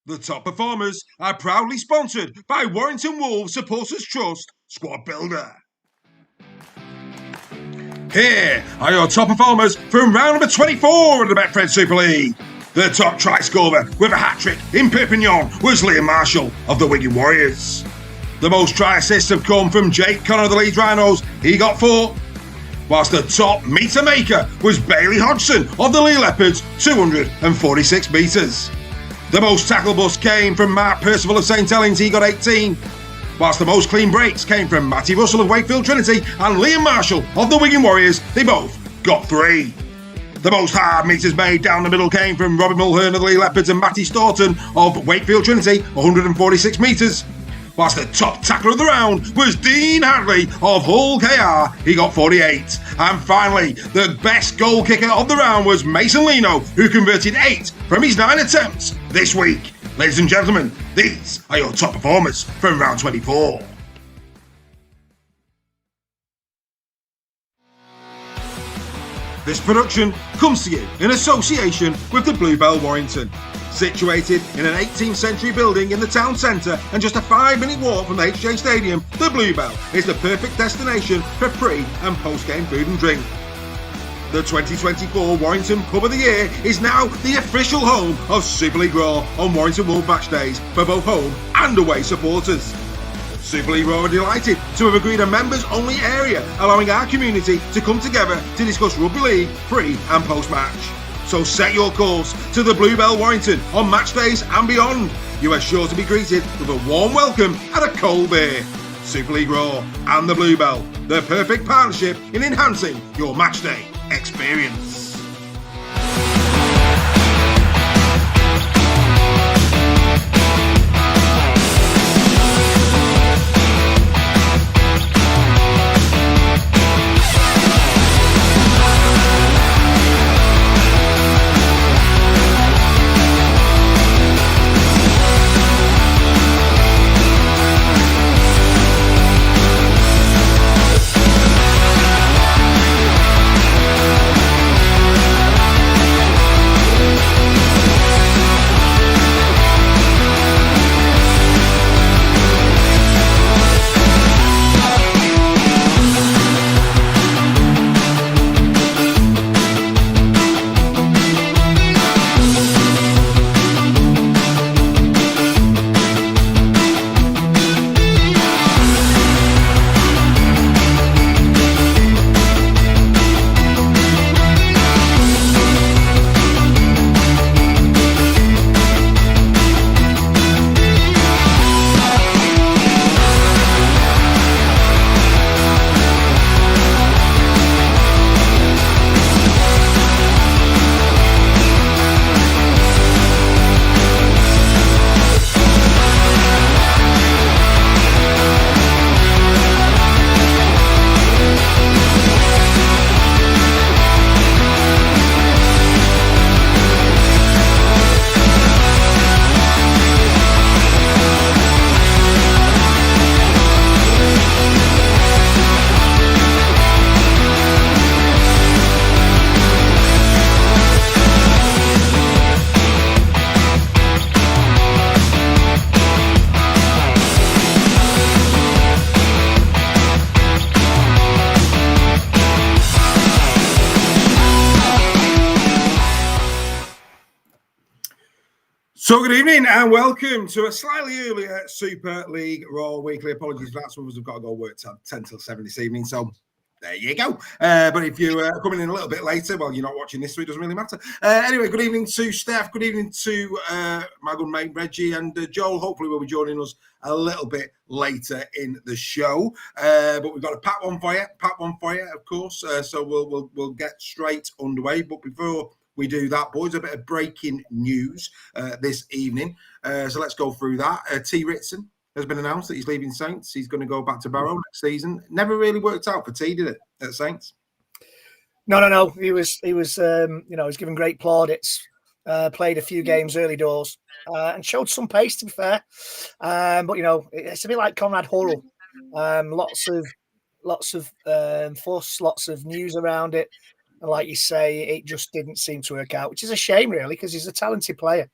The top performers are proudly sponsored by Warrington Wolves Supporters Trust Squad Builder. Here are your top performers from round number 24 of the Betfred Super League. The top try scorer with a hat-trick in Perpignan was Liam Marshall of the Wigan Warriors. The most try assists have come from Jake Connor of the Leeds Rhinos. He got 4. Whilst the top meter maker was Bailey Hodgson of the Lee Leopards, 246 metres. The most tackle busts came from Mark Percival of St Helens, he got 18. Whilst the most clean breaks came from Matty Russell of Wakefield Trinity and Liam Marshall of the Wigan Warriors, they both got 3. The most hard metres made down the middle came from Robin Mulhern of the Lee Leopards and Matty Staunton of Wakefield Trinity, 146 metres. Whilst the top tackler of the round was Dean Hadley of hullkr, he got 48. And finally, the best goal kicker of the round was Mason Lino, who converted 8 from his 9 attempts this week. Ladies and gentlemen, these are your top performers from round 24. This production comes to you in association with the Bluebell Warrington. Situated in an 18th century building in the town centre and just a 5-minute walk from the HJ Stadium, the Bluebell is the perfect destination for pre- and post-game food and drink. The 2024 Warrington Pub of the Year is now the official home of Super League Raw on Warrington Wolves match days for both home and away supporters. Super League Raw are delighted to have agreed a members-only area, allowing our community to come together to discuss rugby league pre- and post-match. So set your course to the Bluebell Warrington on match days and beyond. You are sure to be greeted with a warm welcome and a cold beer. Super League Raw and the Bluebell, the perfect partnership in enhancing your match day experience. So good evening and welcome to a slightly earlier Super League Raw Weekly. Apologies for that, some of us have got to go work till 10 till 7 this evening, so there you go. But if you're coming in a little bit later, well, you're not watching this, so it doesn't really matter. Anyway, good evening to Steph, good evening to my good mate Reggie, and Joel hopefully will be joining us a little bit later in the show. But we've got a pat one for you, of course, so we'll get straight underway. But before we do that, boys, a bit of breaking news this evening. So let's go through that. T. Ritson has been announced that he's leaving Saints. He's going to go back to Barrow next season. Never really worked out for T, did it, at Saints? No. He was he's given great plaudits. Played a few games early doors and showed some pace, to be fair. But it's a bit like Conrad Hurrell. Lots of fuss, lots of news around it. And like you say, it just didn't seem to work out, which is a shame, really, because he's a talented player.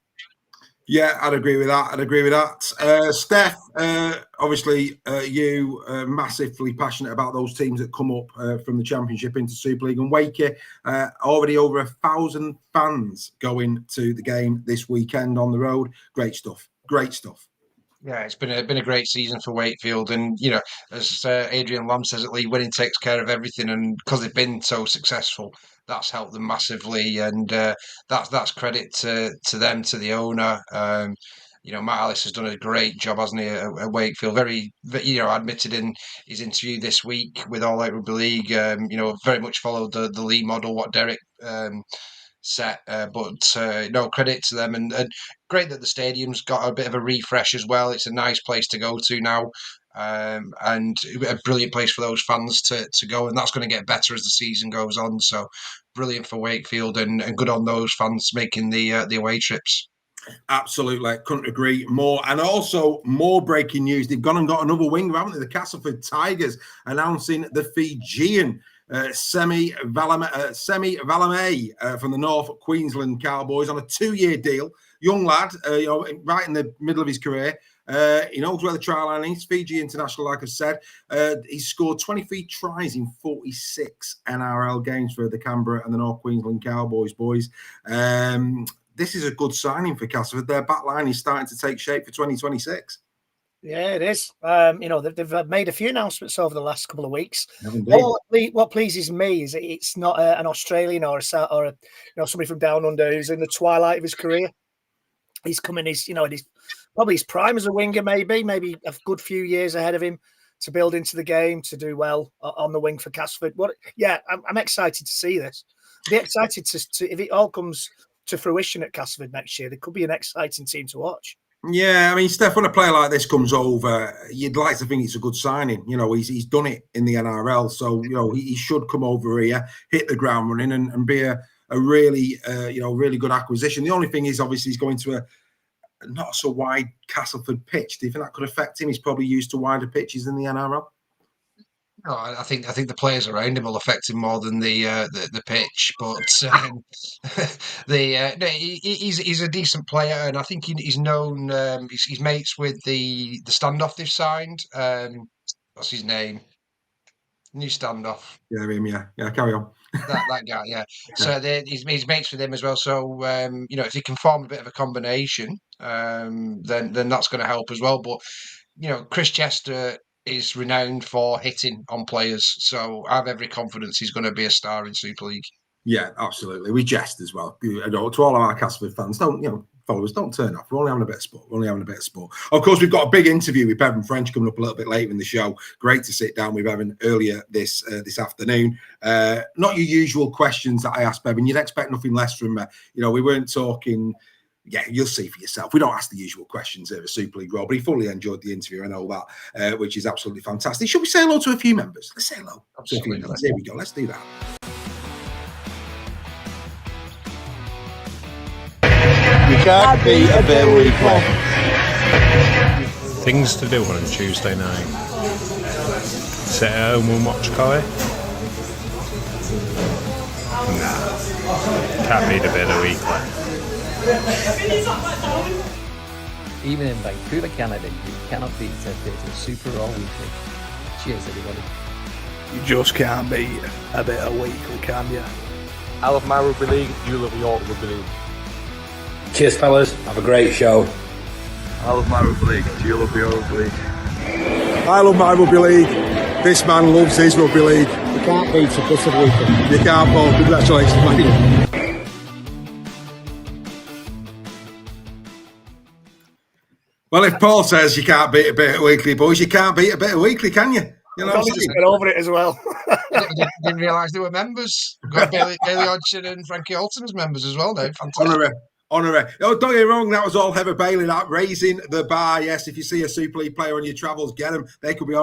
Yeah, I'd agree with that. Steph, obviously, you are massively passionate about those teams that come up from the Championship into Super League, and Wakey, already over 1,000 fans going to the game this weekend on the road. Great stuff. Yeah, it's been a great season for Wakefield, and as Adrian Lamb says, at League Winning takes care of everything, and because they've been so successful, that's helped them massively, and that's credit to them, to the owner. Matt Ellis has done a great job, hasn't he, at Wakefield? Very, admitted in his interview this week with All Out Rugby League. Very much followed the Lee model, what Derek set, but no, credit to them, and great that the stadium's got a bit of a refresh as well. It's a nice place to go to now, and a brilliant place for those fans to go, and that's going to get better as the season goes on. So brilliant for Wakefield, and good on those fans making the away trips. Absolutely, couldn't agree more. And also, more breaking news. They've gone and got another winger, haven't they? The Castleford Tigers announcing the Fijian Semi Valame from the North Queensland Cowboys on a 2-year deal. Young lad, right in the middle of his career. He knows where the try line is. Fiji international, like I said. He's scored 23 tries in 46 NRL games for the Canberra and the North Queensland Cowboys, boys. This is a good signing for Castleford. Their back line is starting to take shape for 2026. Yeah, it is. They've made a few announcements over the last couple of weeks. What pleases me is it's not an Australian or somebody from down under who's in the twilight of his career. He's coming. He's probably his prime as a winger. Maybe a good few years ahead of him to build into the game, to do well on the wing for Castleford. I'm excited to see this. Be excited to if it all comes to fruition at Castleford next year. There could be an exciting team to watch. Yeah, I mean, Steph, when a player like this comes over, you'd like to think it's a good signing. He's done it in the NRL, so he should come over here, hit the ground running, and be a really really good acquisition. The only thing is, obviously, he's going to a not so wide Castleford pitch. Do you think that could affect him? He's probably used to wider pitches in the NRL. No, I think the players around him will affect him more than the pitch, but he's a decent player, and I think he's known. He's mates with the standoff they've signed. What's his name? New standoff. Yeah, him. Yeah. Carry on. that guy. Yeah. So he's mates with him as well. So if he can form a bit of a combination, then that's going to help as well. But Chris Chester is renowned for hitting on players, so I have every confidence he's going to be a star in Super League. Yeah, absolutely. We jest as well. To all of our Castleford fans, followers, don't turn off. We're only having a bit of sport. Of course, we've got a big interview with Bevan French coming up a little bit later in the show. Great to sit down with Bevan earlier this afternoon. Not your usual questions that I asked Bevan. You'd expect nothing less from we weren't talking. Yeah, you'll see for yourself. We don't ask the usual questions here at Super League Raw, but he fully enjoyed the interview and all that, which is absolutely fantastic. Should we say hello to a few members? Let's say hello to a few members. Here we go. Let's do that. You can't beat a bit weekly. Things to do on a Tuesday night. Sit at home and watch Collie? Nah. Can't beat a bit of weekly. Even in Vancouver, Canada, you cannot beat a Super Raw weekly. Cheers, everybody. You just can't beat a bit of weekly, can you? I love my rugby league, you love your rugby league. Cheers, fellas. Have a great show. I love my rugby league, do you love your rugby league? I love my rugby league. This man loves his rugby league. You can't beat a bit of weekly. You can't, Paul. Congratulations, mate. Well, if Paul says you can't beat a bit of weekly, boys, you can't beat a bit of weekly, can you? I've just get over it as well. Didn't realise they were members. We've got Bailey Hodgson and Frankie Alton as members as well now. Fantastic. Honorary. Oh, don't get me wrong, that was all Heather Bailey, that raising the bar. Yes, if you see a Super League player on your travels, get them. They could be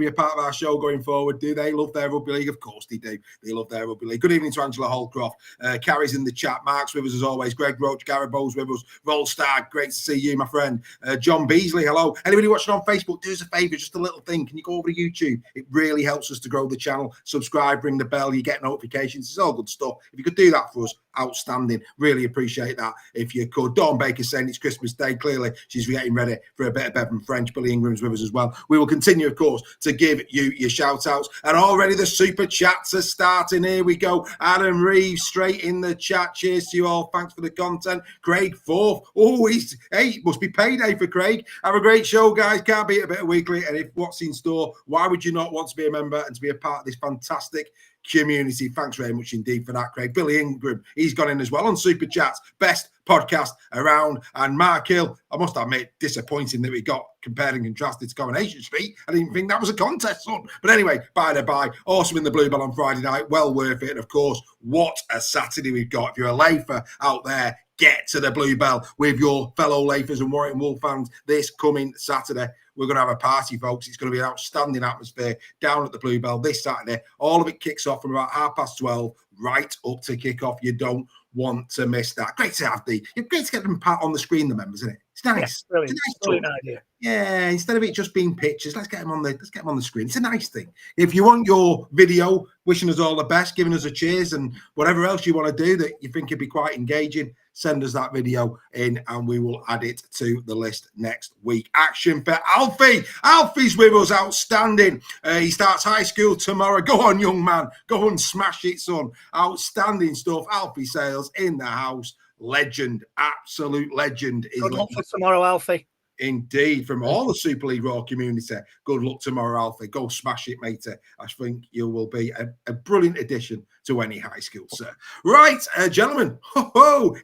a part of our show going forward. Do they love their rugby league? Of course they do. They love their rugby league. Good evening to Angela Holcroft. Carrie's in the chat. Mark's with us as always. Greg Roach, Gareth Bowes with us. Roll Stag, great to see you, my friend. John Beasley, hello. Anybody watching on Facebook, do us a favour, just a little thing. Can you go over to YouTube? It really helps us to grow the channel. Subscribe, ring the bell, you get notifications. It's all good stuff. If you could do that for us, outstanding. Really appreciate that if you could. Dawn Baker saying it's Christmas Day. Clearly, she's getting ready for a bit of Bevan French. Billy Ingram's with us as well. We will continue, of course, to give you your shout-outs. And already the super chats are starting. Here we go. Adam Reeves straight in the chat. Cheers to you all. Thanks for the content. Craig Forth. Oh, it must be payday for Craig. Have a great show, guys. Can't beat a bit of weekly. And if what's in store, why would you not want to be a member and to be a part of this fantastic community? Thanks very much indeed for that, Craig. Billy Ingram, he's gone in as well on Super Chats. Best podcast around. And Mark Hill, I must admit, disappointing that we got compared and contrasted to Coronation Street. I didn't think that was a contest, son. But anyway, by the by, awesome in the Bluebell on Friday night. Well worth it. And of course, what a Saturday we've got. If you're a Lafer out there, get to the Bluebell with your fellow Lafers and Warrington Wolves fans this coming Saturday. We're going to have a party, folks. It's going to be an outstanding atmosphere down at the Bluebell this Saturday. All of it kicks off from about 12:30 right up to kick-off. You don't want to miss that. Great to have great to get them on the screen, the members, isn't it? It's nice. Yeah, brilliant. It's a nice Brilliant idea. Yeah, instead of it just being pictures, let's get them on the screen. It's a nice thing. If you want your video, wishing us all the best, giving us a cheers, and whatever else you want to do that you think would be quite engaging, send us that video in and we will add it to the list next week. Action for Alfie. Alfie's with us. Outstanding. He starts high school tomorrow. Go on, young man. Go and smash it, son. Outstanding stuff. Alfie Sales in the house. Legend. Absolute legend. Good luck for tomorrow, Alfie. Indeed, from all the Super League Raw community. Good luck tomorrow, Alfie. Go smash it, matey. I think you will be a brilliant addition to any high school, sir. Right, gentlemen.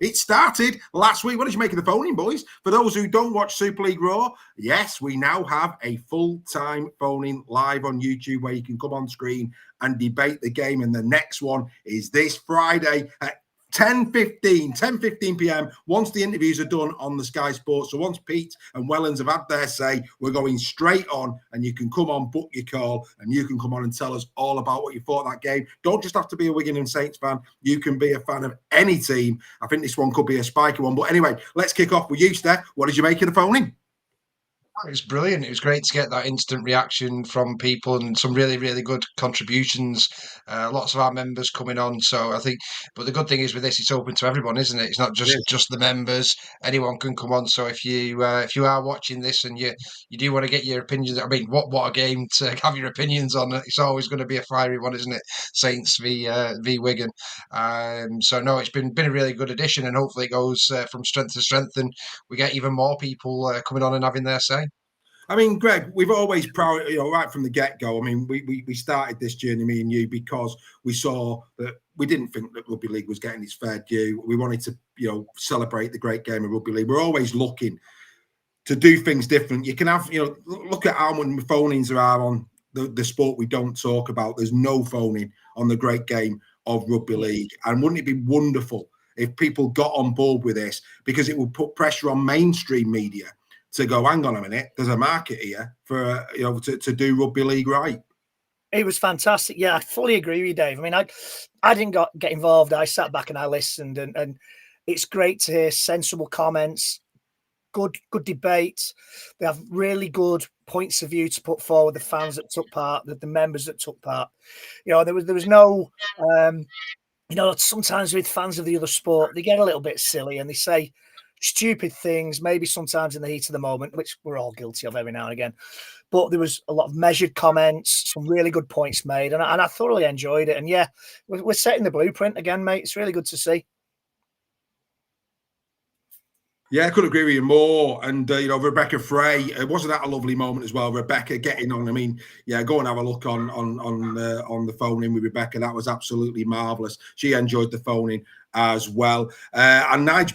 It started last week. What did you make of the phone-in, boys? For those who don't watch Super League Raw, yes, we now have a full-time phone-in live on YouTube where you can come on screen and debate the game. And the next one is this Friday at 10:15 p.m. once the interviews are done on the Sky Sports. So once Pete and Wellens have had their say, we're going straight on and you can come on, book your call, and you can come on and tell us all about what you thought of that game. Don't just have to be a Wigan and Saints fan. You can be a fan of any team. I think this one could be a spiky one. But anyway, let's kick off with you, Steph. What did you make of the phone-in? It was brilliant. It was great to get that instant reaction from people and some really, really good contributions. Lots of our members coming on. So I think, but the good thing is with this, it's open to everyone, isn't it? It's not just the members. Anyone can come on. So if you are watching this and you do want to get your opinions, I mean, what a game to have your opinions on. It's always going to be a fiery one, isn't it? Saints v Wigan. So no, it's been a really good addition, and hopefully it goes from strength to strength, and we get even more people coming on and having their say. I mean, Greg, we've always proud, right from the get-go. I mean, we started this journey, me and you, because we saw that we didn't think that rugby league was getting its fair due. We wanted to, celebrate the great game of rugby league. We're always looking to do things different. You can have, look at how many phone-ins there are on the sport we don't talk about. There's no phone-in on the great game of rugby league. And wouldn't it be wonderful if people got on board with this, because it would put pressure on mainstream media to go, hang on a minute, there's a market here for, to do rugby league right. It was fantastic. Yeah, I fully agree with you, Dave. I mean, I didn't get involved. I sat back and I listened, and it's great to hear sensible comments, good debate. They have really good points of view to put forward, the fans that took part, the members that took part. There was no, sometimes with fans of the other sport, they get a little bit silly and they say stupid things, maybe sometimes in the heat of the moment, which we're all guilty of every now and again. But there was a lot of measured comments, some really good points made, and I thoroughly enjoyed it. And yeah, we're setting the blueprint again, mate. It's really good to see. Yeah, I couldn't agree with you more. And, Rebecca Frey, wasn't that a lovely moment as well? Rebecca getting on. I mean, yeah, go and have a look on the phone-in with Rebecca. That was absolutely marvellous. She enjoyed the phone-in as well. And Nige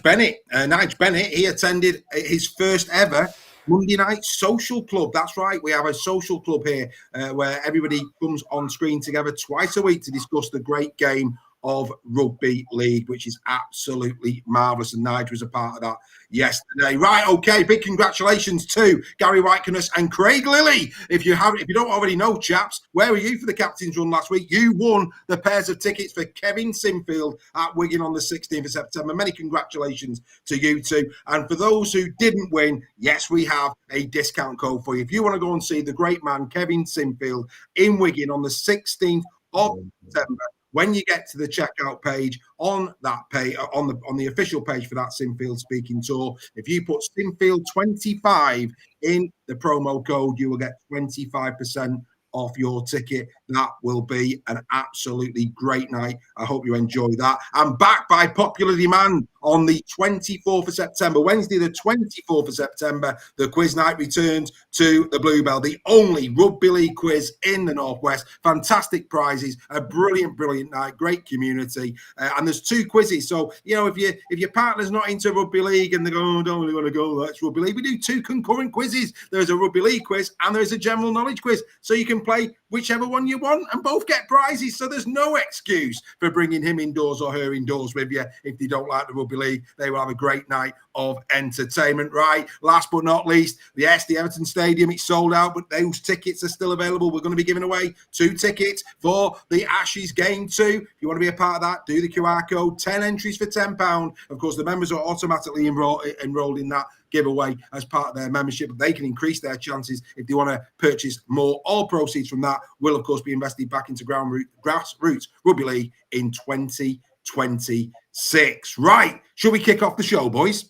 Bennett, he attended his first ever Monday night social club. That's right. We have a social club here where everybody comes on screen together twice a week to discuss the great game of rugby league, which is absolutely marvellous. And Nigel was a part of that yesterday. Right, okay, big congratulations to Gary Wykenes and Craig Lilly. If you don't already know, chaps, where were you for the captain's run last week? You won the pairs of tickets for Kevin Sinfield at Wigan on the 16th of September. Many congratulations to you two. And for those who didn't win, yes, we have a discount code for you. If you want to go and see the great man Kevin Sinfield in Wigan on the 16th of September, when you get to the checkout page on that page, on the official page for that Sinfield Speaking Tour, if you put Sinfield25 in the promo code, you will get 25% off your ticket. That will be an absolutely great night. I hope you enjoy that. And back by popular demand on the 24th of September, Wednesday, the 24th of September, the quiz night returns to the Bluebell, the only rugby league quiz in the Northwest. Fantastic prizes, a brilliant night, great community. And there's 2 quizzes. So, if your partner's not into rugby league and they go, oh, I don't really want to go, that's rugby league, we do 2 concurrent quizzes. There's a rugby league quiz and there's a general knowledge quiz. So you can play whichever one you want and both get prizes. So there's no excuse for bringing him indoors or her indoors with you. If they don't like the rugby league, they will have a great night of entertainment. Right, last but not least, the Everton Stadium, it's sold out, but those tickets are still available. We're going to be giving away 2 tickets for the Ashes Game 2. If you want to be a part of that, do the QR code. 10 entries for £10. Of course, the members are automatically enrolled in that giveaway as part of their membership. They can increase their chances if they want to purchase more. All proceeds from that will, of course, be invested back into grassroots rugby league in 2026. Right, should we kick off the show, boys?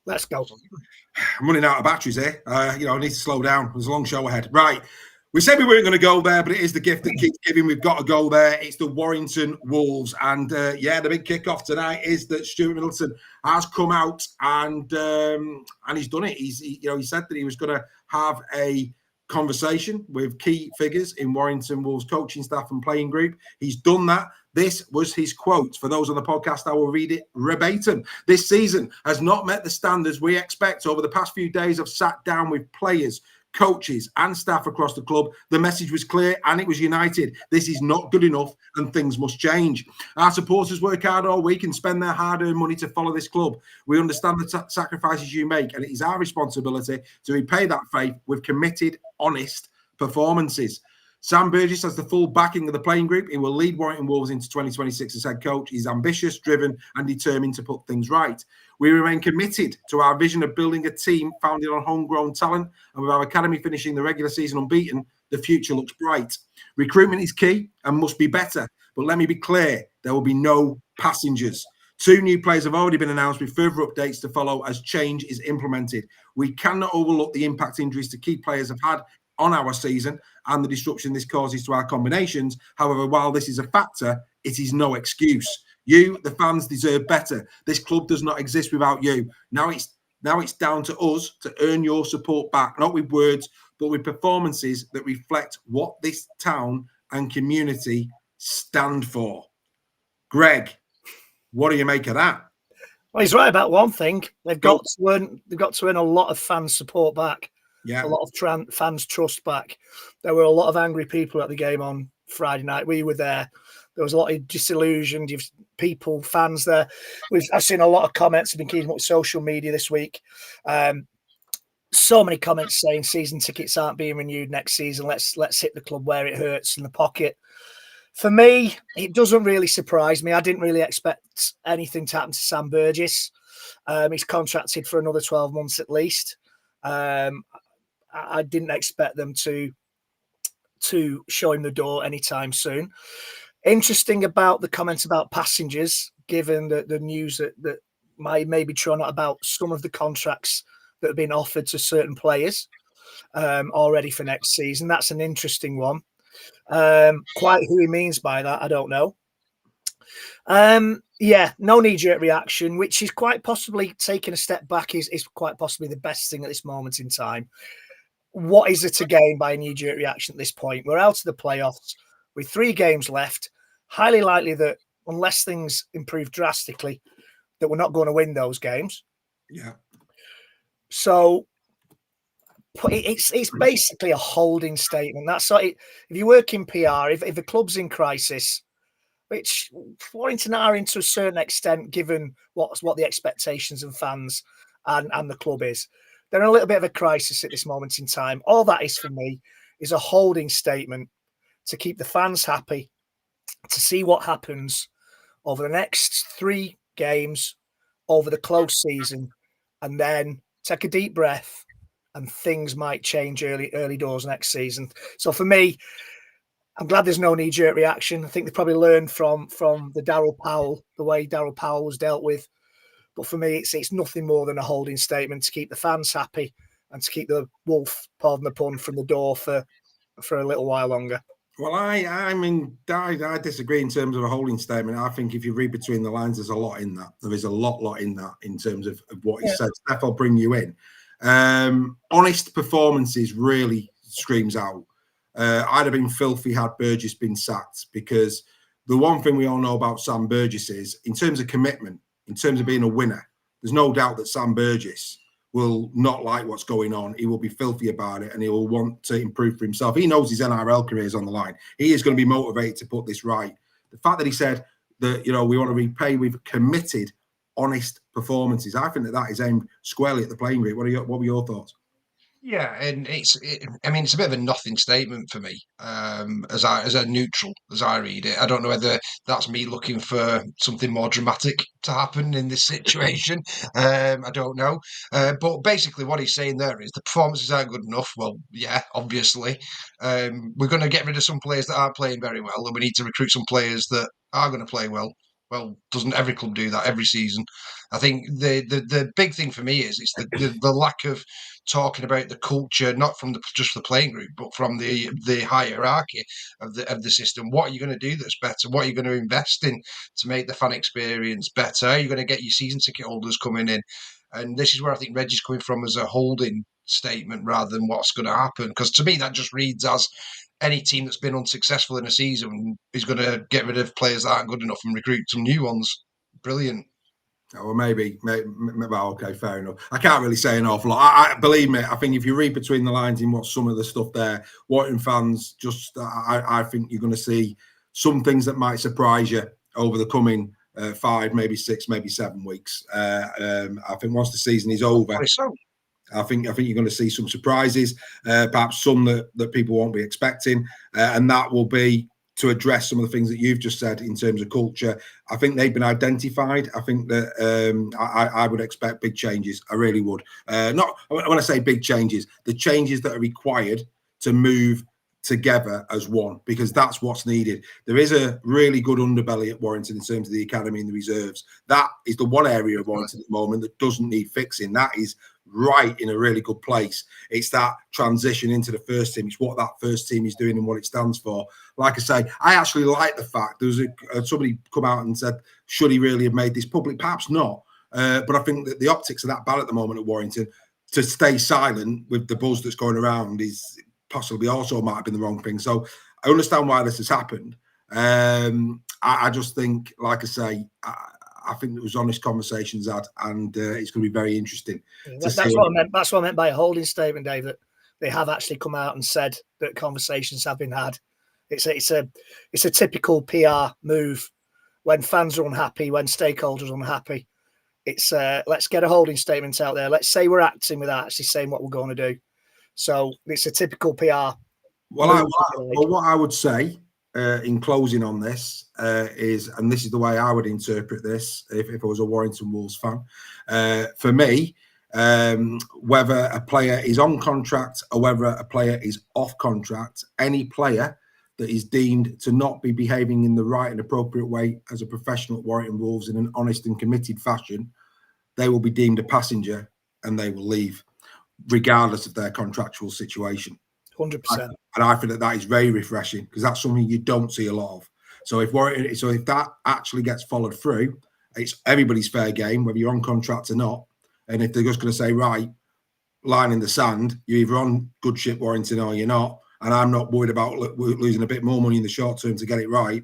Let's go. I'm running out of batteries here. I need to slow down. There's a long show ahead. Right. We said we weren't going to go there, but it is the gift that keeps giving. We've got to go there. It's the Warrington Wolves. And, the big kickoff tonight is that Stuart Middleton has come out and he's done it. He said that he was going to have a conversation with key figures in Warrington Wolves coaching staff and playing group. He's done that. This was his quote. For those on the podcast, I will read it verbatim. This season has not met the standards we expect. Over the past few days, I've sat down with players, coaches and staff across the club. The message was clear and it was united. This is not good enough and things must change. Our supporters work hard all week and spend their hard-earned money to follow this club. We understand the sacrifices you make, and it is our responsibility to repay that faith with committed, honest performances. Sam Burgess has the full backing of the playing group. He will lead Warrington Wolves into 2026 as head coach. He's ambitious, driven and determined to put things right. We remain committed to our vision of building a team founded on homegrown talent, and with our academy finishing the regular season unbeaten, the future looks bright. Recruitment is key and must be better, but let me be clear, there will be no passengers. 2 new players have already been announced with further updates to follow as change is implemented. We cannot overlook the impact injuries to key players have had on our season and the disruption this causes to our combinations. However, while this is a factor, it is no excuse. You, the fans, deserve better. This club does not exist without you. Now it's down to us to earn your support back, not with words, but with performances that reflect what this town and community stand for. Greg, what do you make of that? Well, he's right about one thing. They've got to earn a lot of fan support back. Yeah, a lot of fans' trust back. There were a lot of angry people at the game on Friday night. We were there. There was a lot of disillusioned people, fans there. I've seen a lot of comments. I've been keeping up with social media this week. So many comments saying season tickets aren't being renewed next season. Let's hit the club where it hurts in the pocket. For me, it doesn't really surprise me. I didn't really expect anything to happen to Sam Burgess. He's contracted for another 12 months at least. I didn't expect them to show him the door anytime soon. Interesting about the comments about passengers, given the news that may be thrown out about some of the contracts that have been offered to certain players already for next season. That's an interesting one. Quite who he means by that, I don't know. No knee-jerk reaction, which is quite possibly taking a step back is quite possibly the best thing at this moment in time. What is it to gain by a knee-jerk reaction at this point? We're out of the playoffs with 3 games left. Highly likely that unless things improve drastically, that we're not going to win those games. Yeah. So it's basically a holding statement. That's so. If you work in PR, if the club's in crisis, which Warrington are into a certain extent, given what the expectations of fans and the club is, they're in a little bit of a crisis at this moment in time. All that is for me is a holding statement to keep the fans happy, to see what happens over the next 3 games, over the close season, and then take a deep breath, and things might change early doors next season. So for me, I'm glad there's no knee-jerk reaction. I think they probably learned from the Darryl Powell, the way Darryl Powell was dealt with. But for me, it's nothing more than a holding statement to keep the fans happy and to keep the wolf, pardon the pun, from the door for a little while longer. Well, I disagree in terms of a holding statement. I think if you read between the lines, there's a lot in that. There is a lot in that in terms of what he said. Steph, I'll bring you in. Honest performances really screams out. I'd have been filthy had Burgess been sacked, because the one thing we all know about Sam Burgess is, in terms of commitment, in terms of being a winner, there's no doubt that Sam Burgess will not like what's going on. He will be filthy about it, and he will want to improve for himself. He knows his NRL career is on the line. He is going to be motivated to put this right. The fact that he said that, we want to repay with committed, honest performances, I think that is aimed squarely at the playing group. What were your thoughts? Yeah, and it's a bit of a nothing statement for me, as a neutral, as I read it. I don't know whether that's me looking for something more dramatic to happen in this situation. I don't know, but basically what he's saying there is the performances aren't good enough. Well, yeah, obviously, we're going to get rid of some players that aren't playing very well, and we need to recruit some players that are going to play well. Well, doesn't every club do that every season? I think the big thing for me is the lack of talking about the culture, not from just the playing group, but from the hierarchy of the system. What are you going to do that's better? What are you going to invest in to make the fan experience better? Are you going to get your season ticket holders coming in? And this is where I think Reggie's coming from as a holding statement rather than what's going to happen. Because to me, that just reads as any team that's been unsuccessful in a season is going to get rid of players that aren't good enough and recruit some new ones. Brilliant. Oh, well, maybe, well, okay, fair enough. I can't really say an awful lot. I believe me, I think if you read between the lines in what some of the stuff there, Warrington fans, I think you're going to see some things that might surprise you over the coming 5, maybe 6, maybe 7 weeks. I think once the season is over, I think you're going to see some surprises, perhaps some that people won't be expecting, and that will be to address some of the things that you've just said in terms of culture. I think they've been identified. I think that I would expect big changes. I really would. Not when I say big changes, the changes that are required to move together as one, because that's what's needed. There is a really good underbelly at Warrington in terms of the academy and the reserves. That is the one area of Warrington at the moment that doesn't need fixing. That is right in a really good place. It's that transition into the first team. It's what that first team is doing and what it stands for. Like I say, I actually like the fact there was somebody come out and said, should he really have made this public? Perhaps not. But I think that the optics are that bad at the moment at Warrington. To stay silent with the buzz that's going around is possibly also might have been the wrong thing. So I understand why this has happened. I just think, like I say, I think there was honest conversations had, and it's going to be very interesting. That's what I meant. That's what I meant by a holding statement, Dave. That they have actually come out and said that conversations have been had. It's a typical PR move when fans are unhappy, when stakeholders are unhappy. It's let's get a holding statement out there. Let's say we're acting without actually saying what we're going to do. So it's a typical PR. Well, what I would say in closing on this is, and this is the way I would interpret this if I was a Warrington Wolves fan, for me, whether a player is on contract or whether a player is off contract, any player that is deemed to not be behaving in the right and appropriate way as a professional at Warrington Wolves in an honest and committed fashion, they will be deemed a passenger and they will leave, regardless of their contractual situation. 100%. And I think that is very refreshing, because that's something you don't see a lot of. So if that actually gets followed through, it's everybody's fair game, whether you're on contract or not. And if they're just going to say, right, line in the sand, you're either on good ship Warrington or you're not, and I'm not worried about losing a bit more money in the short term to get it right,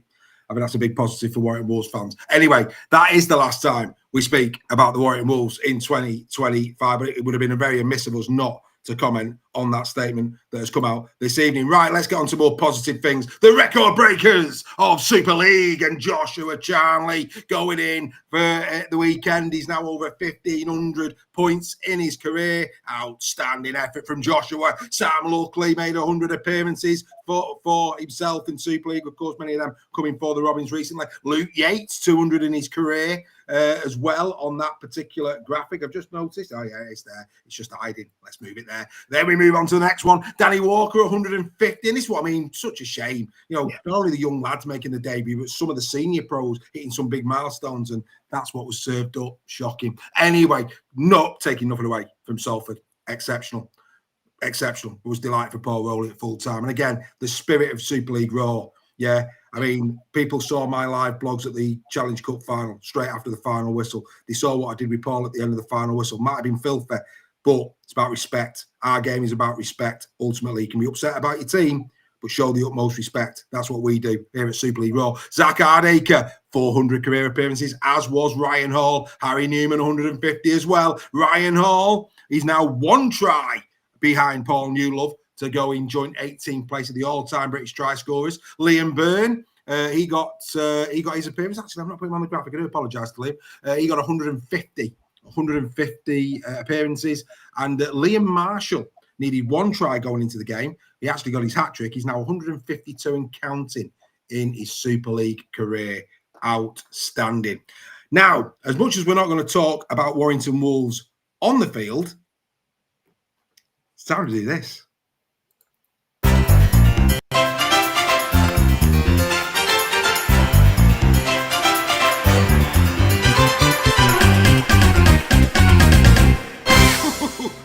I mean, that's a big positive for Warrington Wolves fans. Anyway, that is the last time we speak about the Warrington Wolves in 2025, but it would have been very amiss of us not to comment on that statement that has come out this evening. Right, let's get on to more positive things. The record breakers of Super League and Joshua Charnley going in for the weekend. He's now over 1,500 points in his career. Outstanding effort from Joshua. Sam Luckley made 100 appearances for himself in Super League. Of course, many of them coming for the Robins recently. Luke Yates, 200 in his career as well on that particular graphic. I've just noticed. Oh, yeah, it's there. It's just hiding. Let's move it there. Then we move on to the next one. Danny Walker, 150. And this is what I mean, such a shame. Not only the young lads making the debut, but some of the senior pros hitting some big milestones. And that's what was served up. Shocking. Anyway, not taking nothing away from Salford. Exceptional. It was delight for Paul Rowley at full time. And again, the spirit of Super League Raw. Yeah, I mean, people saw my live blogs at the Challenge Cup final, straight after the final whistle. They saw what I did with Paul at the end of the final whistle. Might have been filthy, but it's about respect. Our game is about respect. Ultimately, you can be upset about your team, but show the utmost respect. That's what we do here at Super League Raw. Zach Hardacre, 400 career appearances, as was Ryan Hall. Harry Newman, 150 as well. Ryan Hall, he's now one try behind Paul Newlove to go in joint 18th place of the all-time British try scorers. Liam Byrne, he got his appearance. Actually, I'm not putting him on the graphic. I do apologise to Liam. He got 150 appearances. And Liam Marshall needed one try going into the game. He actually got his hat-trick. He's now 152 and counting in his Super League career. Outstanding. Now, as much as we're not going to talk about Warrington Wolves on the field, it's time to do this.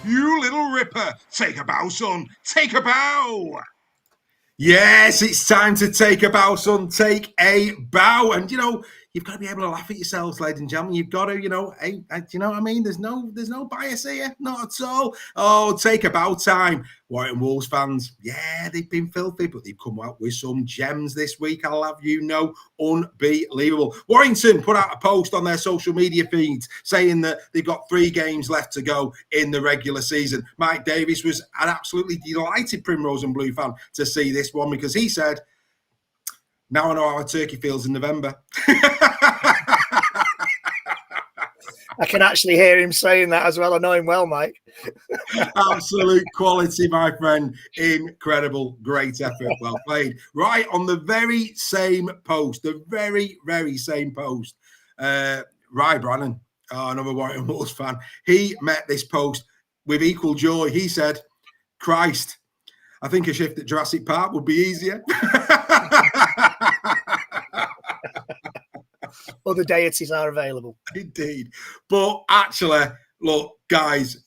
You little ripper, take a bow, son. Take a bow. Yes, it's time to take a bow, son. Take a bow. And, you've got to be able to laugh at yourselves, ladies and gentlemen. You've got to, do you know what I mean? There's no bias here, not at all. Oh, take a bow time. Warrington Wolves fans, yeah, they've been filthy, but they've come out with some gems this week, I'll have you know. Unbelievable. Warrington put out a post on their social media feeds saying that they've got 3 games left to go in the regular season. Mike Davis was an absolutely delighted Primrose and Blue fan to see this one because he said, now I know how a turkey feels in November. I can actually hear him saying that as well. I know him well, Mike. Absolute quality, my friend. Incredible. Great effort. Well played. Right on the very same post, the very, very same post. Rye Brannan, another Warrington Wolves fan, he met this post with equal joy. He said, Christ, I think a shift at Jurassic Park would be easier. Other deities are available. Indeed. But actually, look, guys,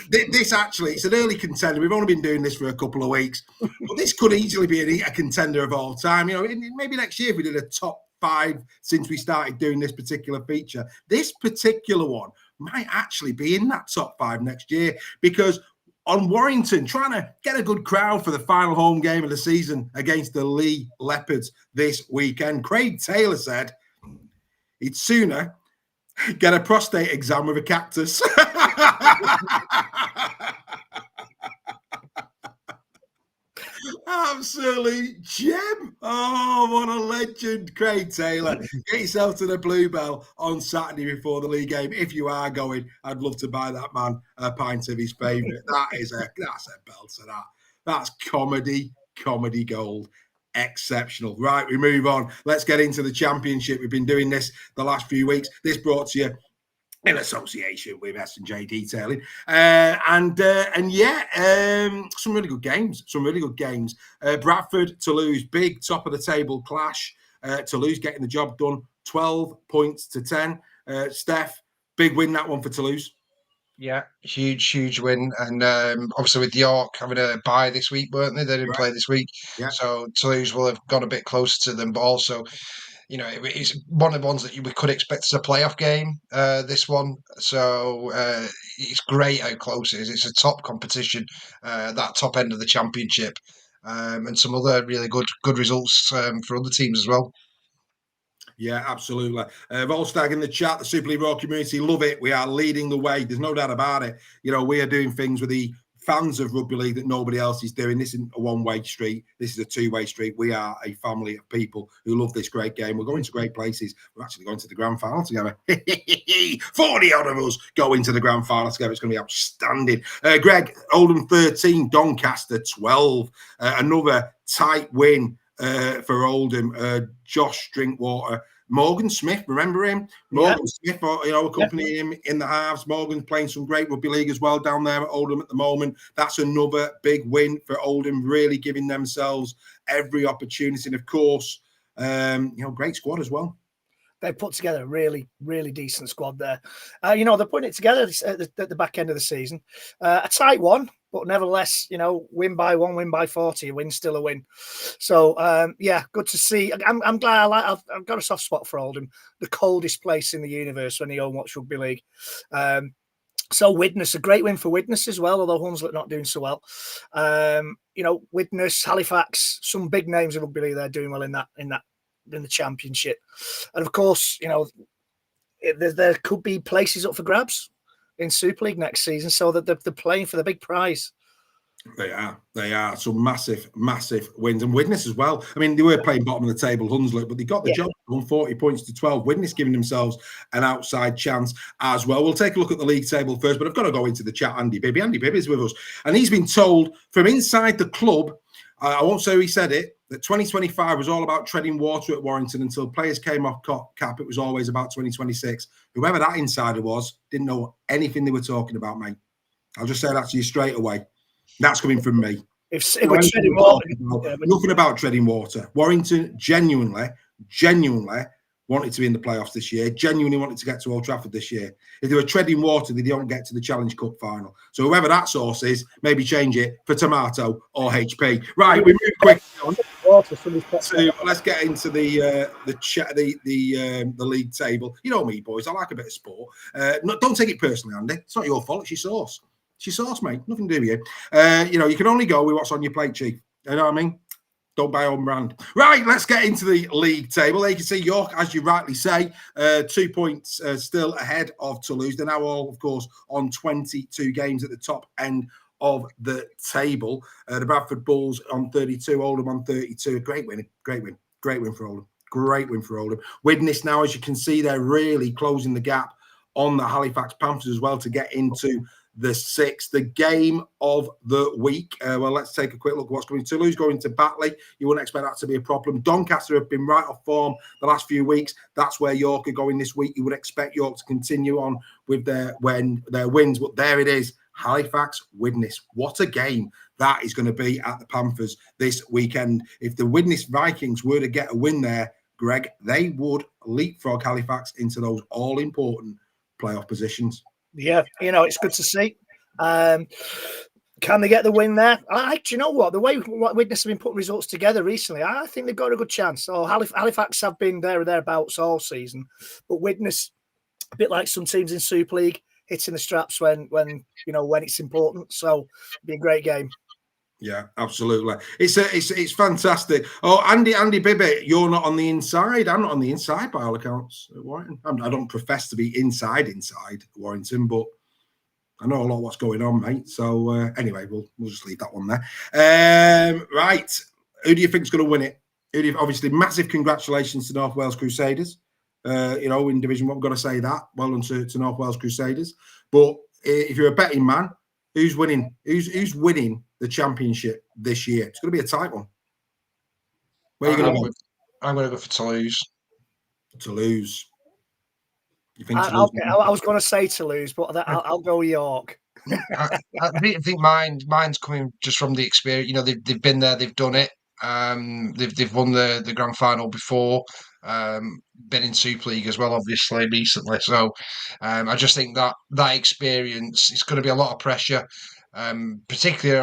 this actually, it's an early contender. We've only been doing this for a couple of weeks, but this could easily be a contender of all time. Maybe next year if we did a top 5 since we started doing this particular feature, this particular one might actually be in that top 5 next year because on Warrington, trying to get a good crowd for the final home game of the season against the Lee Leopards this weekend. Craig Taylor said he'd sooner get a prostate exam with a cactus. Absolute gem. Oh, what a legend, Craig Taylor. Get yourself to the Bluebell on Saturday before the league game. If you are going, I'd love to buy that man a pint of his favourite. That's a belter, that. That's comedy gold. Exceptional. Right, we move on. Let's get into the championship. We've been doing this the last few weeks. This brought to you in association with S&J Detailing. Some really good games. Bradford, Toulouse, big top of the table clash. Toulouse getting the job done, 12 points to 10. Steph, big win that one for Toulouse. Yeah, huge win. And obviously with York having a bye this week, weren't they? They didn't play this week. Yeah. So Toulouse will have gone a bit closer to them, but also, it's one of the ones that we could expect as a playoff game, this one. So it's great how close it is. It's a top competition, that top end of the championship, and some other really good results for other teams as well. Yeah, absolutely. Volstagg in the chat, the Super League Raw community, love it. We are leading the way. There's no doubt about it. We are doing things with the fans of rugby league that nobody else is doing. This isn't a one-way street. This is a two-way street. We are a family of people who love this great game. We're going to great places. We're actually going to the grand final together. 40 odd of us go into the grand final together. It's going to be outstanding. Greg, Oldham 13, Doncaster 12. Another tight win for Oldham. Josh Drinkwater Morgan Smith, remember him? Morgan Smith, accompanying him in the halves. Morgan's playing some great rugby league as well down there at Oldham at the moment. That's another big win for Oldham, really giving themselves every opportunity. And of course, great squad as well. They put together a really, really decent squad there. They're putting it together at the back end of the season. A tight one, but nevertheless, win by 1, win by 40, a win's still a win. So, good to see. I'm glad. I've got a soft spot for Oldham, the coldest place in the universe when you go and watch rugby league. So Widnes, a great win for Widnes as well, although Hunslet not doing so well. Widnes, Halifax, some big names of rugby league they're doing well in the championship. And of course, there could be places up for grabs in Super League next season, so that they're playing for the big prize. They are. Some massive wins. And Widnes as well. I mean, they were playing bottom of the table, Hunslet, but they got the job on 40 points to 12. Widnes giving themselves an outside chance as well. We'll take a look at the league table first, but I've got to go into the chat. Andy Bibby's with us. And he's been told from inside the club, I won't say who he said it, that 2025 was all about treading water at Warrington until players came off cap. It was always about 2026. Whoever that insider was didn't know anything they were talking about, mate. I'll just say that to you straight away. That's coming from me. If we're treading water, nothing about treading water. Warrington genuinely wanted to be in the playoffs this year, genuinely wanted to get to Old Trafford this year. If they were treading water, they don't get to the Challenge Cup final. So whoever that source is, maybe change it for Tomato or HP. Right, we move quick on. So let's get into the league table. You know me, boys. I like a bit of sport. Don't take it personally, Andy. It's not your fault. It's your source. It's your source, mate. Nothing to do with you. You can only go with what's on your plate, Chief. You know what I mean? Don't buy on brand. Right, let's get into the league table. There you can see York, as you rightly say, 2 points still ahead of Toulouse. They're now all, of course, on 22 games at the top end of the table. The Bradford Bulls on 32, Oldham on 32. Great win for Oldham. Great win for Oldham. Widnes now, as you can see, they're really closing the gap on the Halifax Panthers as well to get into the 6th. The game of the week. Let's take a quick look at what's going. Toulouse going to Batley. You wouldn't expect that to be a problem. Doncaster have been right off form the last few weeks. That's where York are going this week. You would expect York to continue on with their wins, but there it is. Halifax, Widnes. What a game that is going to be at the Panthers this weekend. If the Widnes Vikings were to get a win there, Greg, they would leapfrog Halifax into those all-important playoff positions. Yeah, it's good to see. Can they get the win there? Do you know what? The way Widnes have been putting results together recently, I think they've got a good chance. So Halifax have been there or thereabouts all season, but Widnes, a bit like some teams in Super League, hitting the straps when it's important. So it'll be a great game. Yeah, absolutely. It's fantastic. Oh, Andy Bibby, you're not on the inside. I'm not on the inside by all accounts at Warrington. I don't profess to be inside Warrington, but I know a lot of what's going on, mate. So anyway, we'll just leave that one there. Right, who do you think's going to win it? Obviously, massive congratulations to North Wales Crusaders. In Division 1, we've got to say that. Well done to North Wales Crusaders. But if you're a betting man, who's winning? Who's winning the championship this year? It's going to be a tight one. Where are you going to go? I'm going to go for Toulouse. Toulouse. You think I was going to say Toulouse, but I'll go York. I think mine's coming just from the experience. They've been there, they've done it. They've won the grand final before. Been in Super League as well, obviously, recently. So I just think that experience, it's going to be a lot of pressure, particularly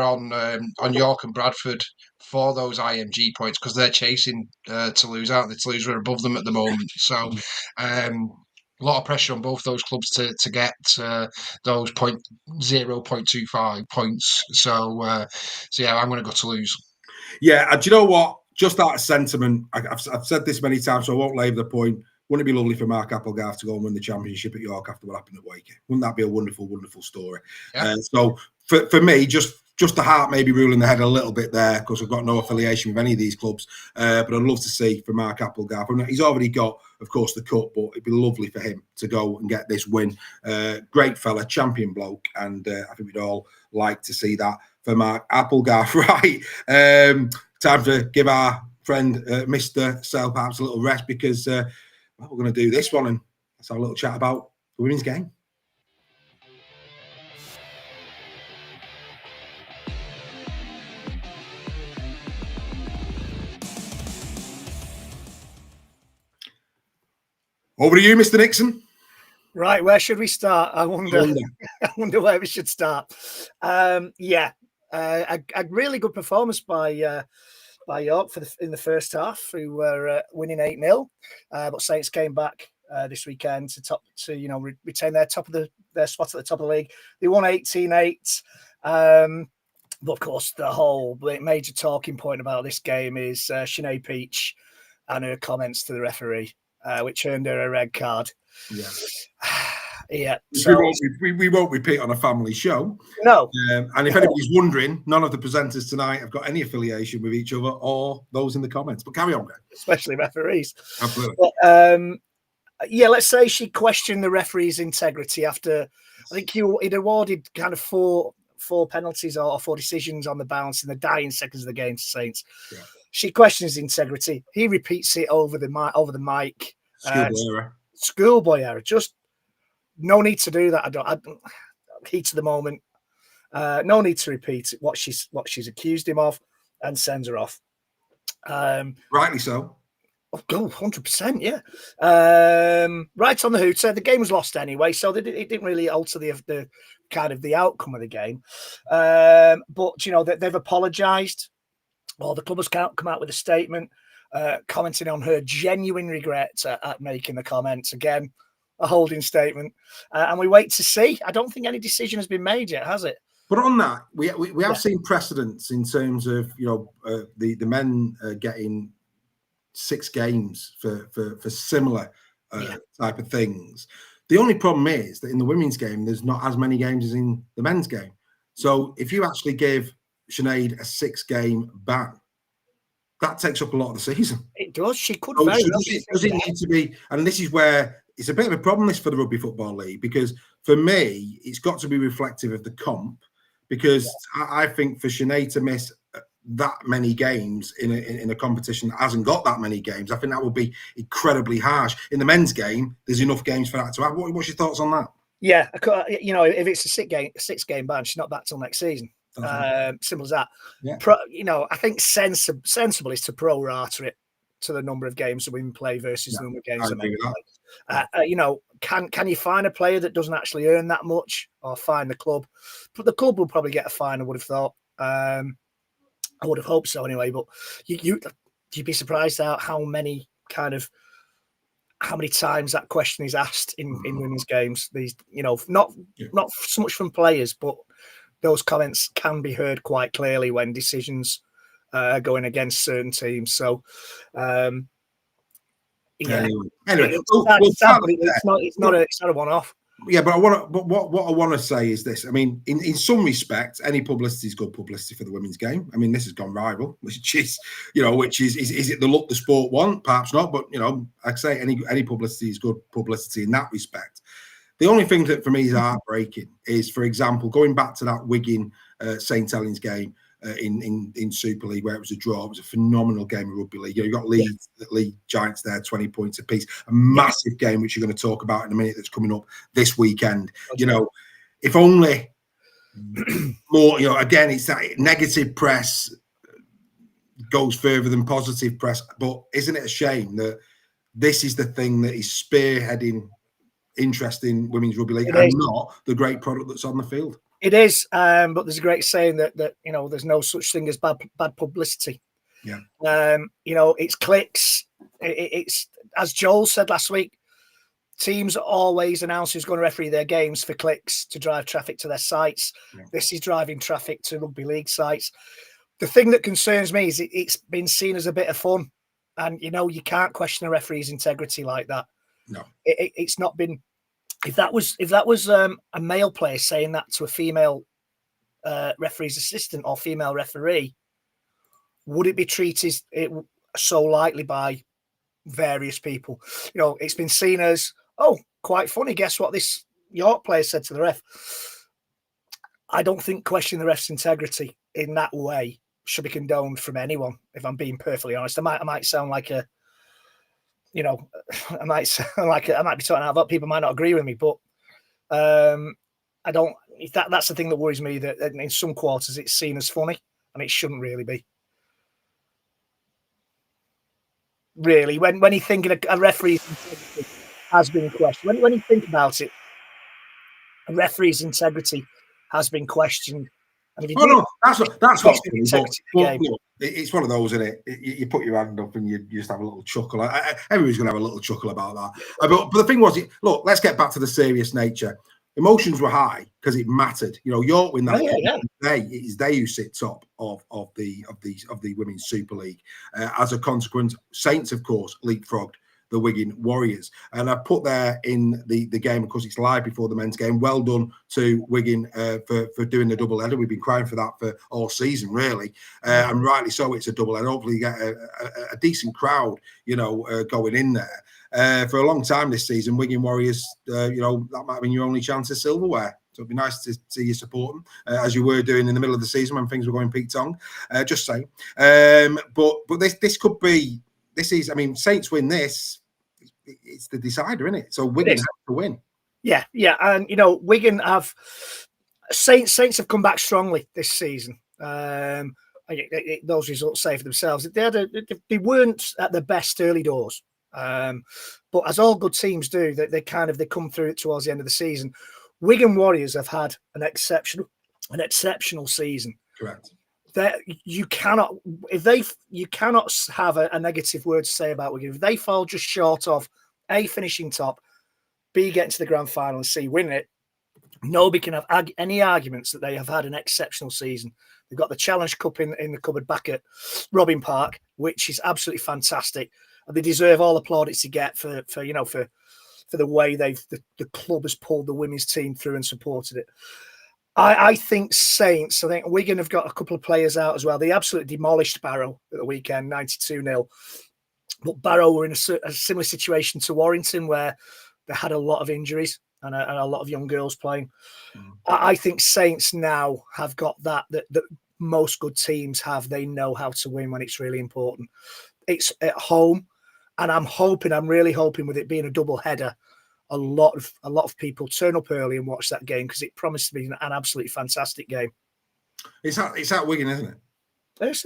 on York and Bradford for those IMG points, because they're chasing Toulouse, aren't they? Toulouse are above them at the moment. So a lot of pressure on both those clubs to get those 0.25 points. So yeah, I'm going to go Toulouse. Yeah, do you know what? Just out of sentiment, I've said this many times, so I won't labour the point. Wouldn't it be lovely for Mark Applegarth to go and win the championship at York after what happened at Wakey? Wouldn't that be a wonderful, wonderful story? Yeah. So for me, just the heart maybe ruling the head a little bit there, because I've got no affiliation with any of these clubs. But I'd love to see for Mark Applegarth. I mean, he's already got, of course, the cup, but it'd be lovely for him to go and get this win. Great fella, champion bloke, and I think we'd all like to see that for Mark Applegarth. Right. Time to give our friend Mr. Sale perhaps a little rest, because Well, we're going to do this one, and let's have a little chat about the women's game. Over to you, Mr. Nixon. Right, where should we start? I wonder. I wonder where we should start. A really good performance by York in the first half, who were winning 8-0. But Saints came back this weekend to retain their spot at the top of the league. They won 18-8. But of course, the whole major talking point about this game is Sinead Peach and her comments to the referee, which earned her a red card. Yeah. Yeah. So we won't repeat on a family show. No. And if anybody's wondering, none of the presenters tonight have got any affiliation with each other or those in the comments. But carry on, Greg. Especially referees. Absolutely. But, let's say she questioned the referee's integrity after, I think he'd awarded kind of four penalties or 4 decisions on the bounce in the dying seconds of the game to Saints. Yeah. She questions integrity. He repeats it over the mic. Schoolboy error. Just no need to do that. I don't heat of the moment. No need to repeat what she's accused him of, and sends her off. Rightly so. Oh, 100%, yeah. Right on the hooter. The game was lost anyway, so it didn't really alter the kind of the outcome of the game. But they've apologised. Well, the club has come out with a statement commenting on her genuine regret at making the comments. Again, a holding statement, and we wait to see. I don't think any decision has been made yet, has it? But on that, we have seen precedents in terms of the men getting 6 games for similar type of things. The only problem is that in the women's game, there's not as many games as in the men's game. So if you actually give Sinead a 6-game ban, that takes up a lot of the season. It does. She could. So does it need to be? And this is where it's a bit of a problem this for the Rugby Football League, because for me, it's got to be reflective of the comp. Because I think for Sinead to miss that many games in a competition that hasn't got that many games, I think that would be incredibly harsh. In the men's game, there's enough games for that to have. What's your thoughts on that? Yeah, if it's a 6-game ban, she's not back till next season. Simple as that. Yeah. I think sensible is to pro-rata it to the number of games that women play versus the number of games that men play. Can you find a player that doesn't actually earn that much, or find the club? But the club will probably get a fine, I would have thought. I would have hoped so anyway. But you'd be surprised at how many times that question is asked in women's games. These, not so much from players, but those comments can be heard quite clearly when decisions are going against certain teams. So, anyway, it's not a one-off. Yeah, but what I want to say is this. I mean, in some respects, any publicity is good publicity for the women's game. I mean, this has gone viral, which is it the look the sport want? Perhaps not, but like I say, any publicity is good publicity in that respect. The only thing that for me is heartbreaking is, for example, going back to that Wigan St Helens game in Super League where it was a draw. It was a phenomenal game of rugby league. You got Leeds Giants there, 20 points apiece. A massive game, which you're going to talk about in a minute, that's coming up this weekend. If only more, again, it's that negative press goes further than positive press. But isn't it a shame that this is the thing that is spearheading interest in women's rugby league and not the great product that's on the field? It is, but there's a great saying that there's no such thing as bad publicity. Yeah. It's clicks. It's as Joel said last week. Teams always announce who's going to referee their games for clicks to drive traffic to their sites. Yeah. This is driving traffic to rugby league sites. The thing that concerns me is it's been seen as a bit of fun, and you can't question a referee's integrity like that. No, it's not been. If that was a male player saying that to a female referee's assistant or female referee, would it be treated so lightly by various people? It's been seen as, oh, quite funny. Guess what this York player said to the ref? I don't think questioning the ref's integrity in that way should be condoned from anyone, if I'm being perfectly honest. I might sound like you know, I might sound like I might be talking out about people might not agree with me, but I don't. That's the thing that worries me. That in some quarters it's seen as funny, and it shouldn't really be. Really, when you think a referee's integrity has been questioned, when you think about it, a referee's integrity has been questioned. And if you that's not funny, but game. Look, it's one of those, isn't it? You put your hand up and you just have a little chuckle. Everybody's going to have a little chuckle about that. But the thing was, look, let's get back to the serious nature. Emotions were high because it mattered. You know, York win that day. It is they who sit top of the Women's Super League. As a consequence, Saints, of course, leapfrogged the Wigan Warriors. And I put there in the game, because it's live before the men's game. Well done to Wigan for doing the double header. We've been crying for that for all season, really. And rightly so, it's a double header. Hopefully you get a decent crowd, you know, going in there. For a long time this season, Wigan Warriors, you know, that might have been your only chance of silverware. So it'd be nice to see you support them, as you were doing in the middle of the season when things were going Pete Tong. Just saying. But this could be, this is, I mean, Saints win this, it's the decider, isn't it? So Wigan have to win. Yeah. And, you know, Wigan have, Saints have come back strongly this season. Those results say for themselves. They weren't at their best early doors. But as all good teams do, they come through it towards the end of the season. Wigan Warriors have had an exceptional season. Correct. You cannot have a negative word to say about Wigan. If they fall just short of A, finishing top, B, getting to the grand final, and C, winning it, nobody can have any arguments that they have had an exceptional season. They've got the Challenge Cup in the cupboard back at Robin Park, which is absolutely fantastic. And they deserve all the plaudits to get for the way the club has pulled the women's team through and supported it. I think Saints, I think Wigan have got a couple of players out as well. They absolutely demolished Barrow at the weekend, 92-0. But Barrow were in a similar situation to Warrington, where they had a lot of injuries and a lot of young girls playing. I think Saints now have got that most good teams have. They know how to win when it's really important. It's at home, and I'm really hoping with it being a double header, a lot of people turn up early and watch that game, because it promised to be an absolutely fantastic game. It's at Wigan, isn't it? It's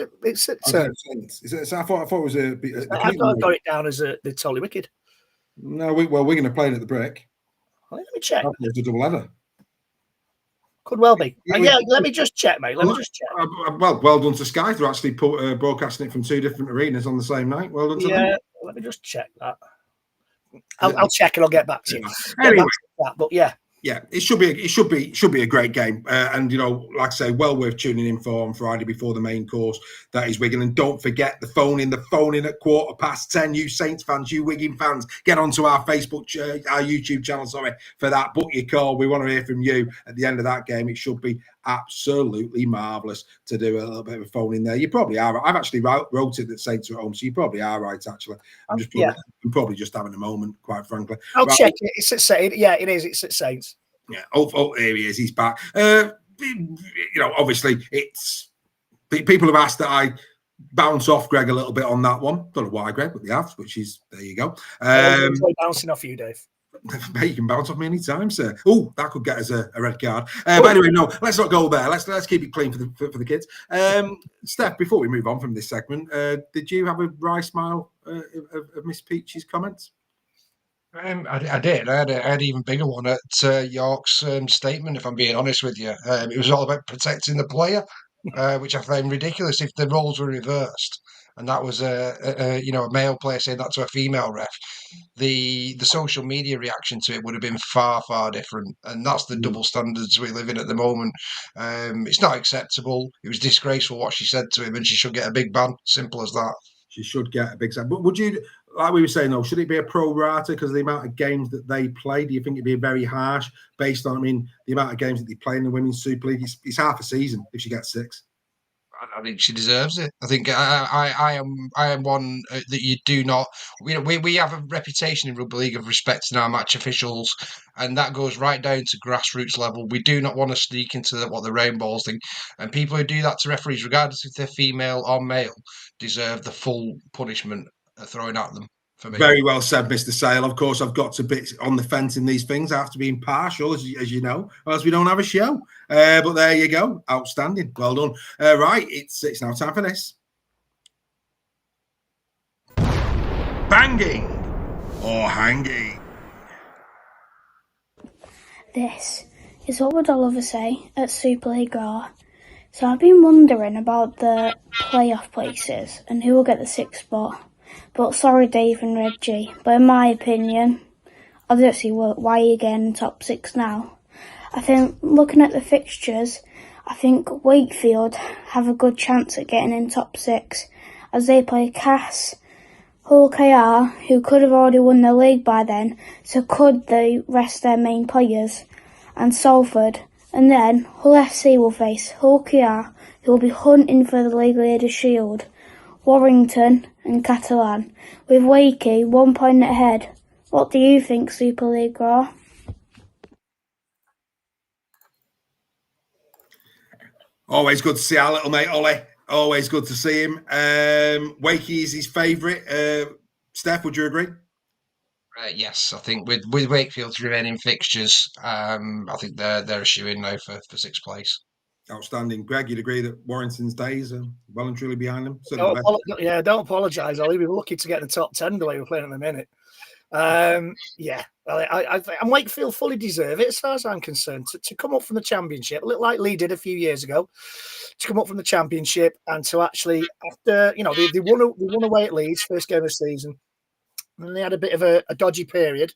at Saints. I thought it was I've got it down as the Totally Wicked. No, Wigan are playing at the Brick. Let me check. It's a double header. Could well be. Let me just check, mate. Let me just check. Well done to Sky for actually broadcasting it from two different arenas on the same night. Well done to them. Let me just check that. I'll check and I'll get back to you. Anyway, but yeah, it should be a great game, and you know, like I say, well worth tuning in for on Friday before the main course. That is Wigan, and don't forget the phone in at 10:15. You Saints fans, you Wigan fans, get onto our our YouTube channel, for that. Book your call. We want to hear from you at the end of that game. It should be absolutely marvellous to do a little bit of a phone in there. You probably are. I've actually wrote it that Saints are at home, so you probably are right. Actually, I'm probably just having a moment, quite frankly. I'll check it. It's at Saints. Yeah, it is. It's at Saints. Yeah. Oh, here he is. He's back. You know, obviously, it's people have asked that I bounce off Greg a little bit on that one. Don't know why, Greg, but they have. Which is there you go. Bouncing off you, Dave. You can bounce off me anytime, sir. Oh, that could get us a red card. But anyway, no, let's not go there. Let's keep it clean for the kids. Steph, before we move on from this segment, did you have a wry smile of Miss Peach's comments? I did. I had an even bigger one at York's statement, if I'm being honest with you. It was all about protecting the player, which I find ridiculous if the roles were reversed. And that was a male player saying that to a female ref. The social media reaction to it would have been far, far different. And that's the double standards we live in at the moment. It's not acceptable. It was disgraceful what she said to him, and she should get a big ban. Simple as that. She should get a big ban. But would you, like we were saying, though, should it be a pro rata because of the amount of games that they play? Do you think it'd be very harsh based on, the amount of games that they play in the Women's Super League? It's half a season if she gets 6. I think she deserves it. I think I am one that you do not. We have a reputation in rugby league of respecting our match officials, and that goes right down to grassroots level. We do not want to sneak into what the rainbows think, and people who do that to referees, regardless if they're female or male, deserve the full punishment thrown at them for me. Very well said, Mr. Sale. Of course, I've got to be on the fence in these things. I have to be impartial, as you know, or else we don't have a show. But there you go. Outstanding. Well done. Right, it's now time for this. Banging or hanging? This is what would Oliver say at Super League Raw. So I've been wondering about the playoff places and who will get the 6th spot. But sorry, Dave and Reggie, but in my opinion, I don't see why you're getting top 6 now. I think looking at the fixtures, I think Wakefield have a good chance at getting in top 6 as they play Cass, hullkr, who could have already won the league by then, so could they rest their main players, and Salford. And then Hull FC will face hullkr, who will be hunting for the League Leaders Shield, Warrington and Catalan, with Wakey 1 point ahead. What do you think, Super League Raw? Always good to see our little mate Ollie. Always good to see him. Wakey is his favourite. Steph, would you agree? Yes, I think with Wakefield's remaining fixtures, I think they're a shoe in now for 6th place. Outstanding. Greg, you'd agree that Warrington's days are well and truly behind them? Don't apologise, Ollie. We're lucky to get in the top 10 the way we're playing at the minute. And Wakefield fully deserve it as far as I'm concerned to come up from the Championship, a little like Lee did a few years ago, to come up from the Championship and to actually, after, they won away at Leeds, first game of the season, and they had a bit of a dodgy period,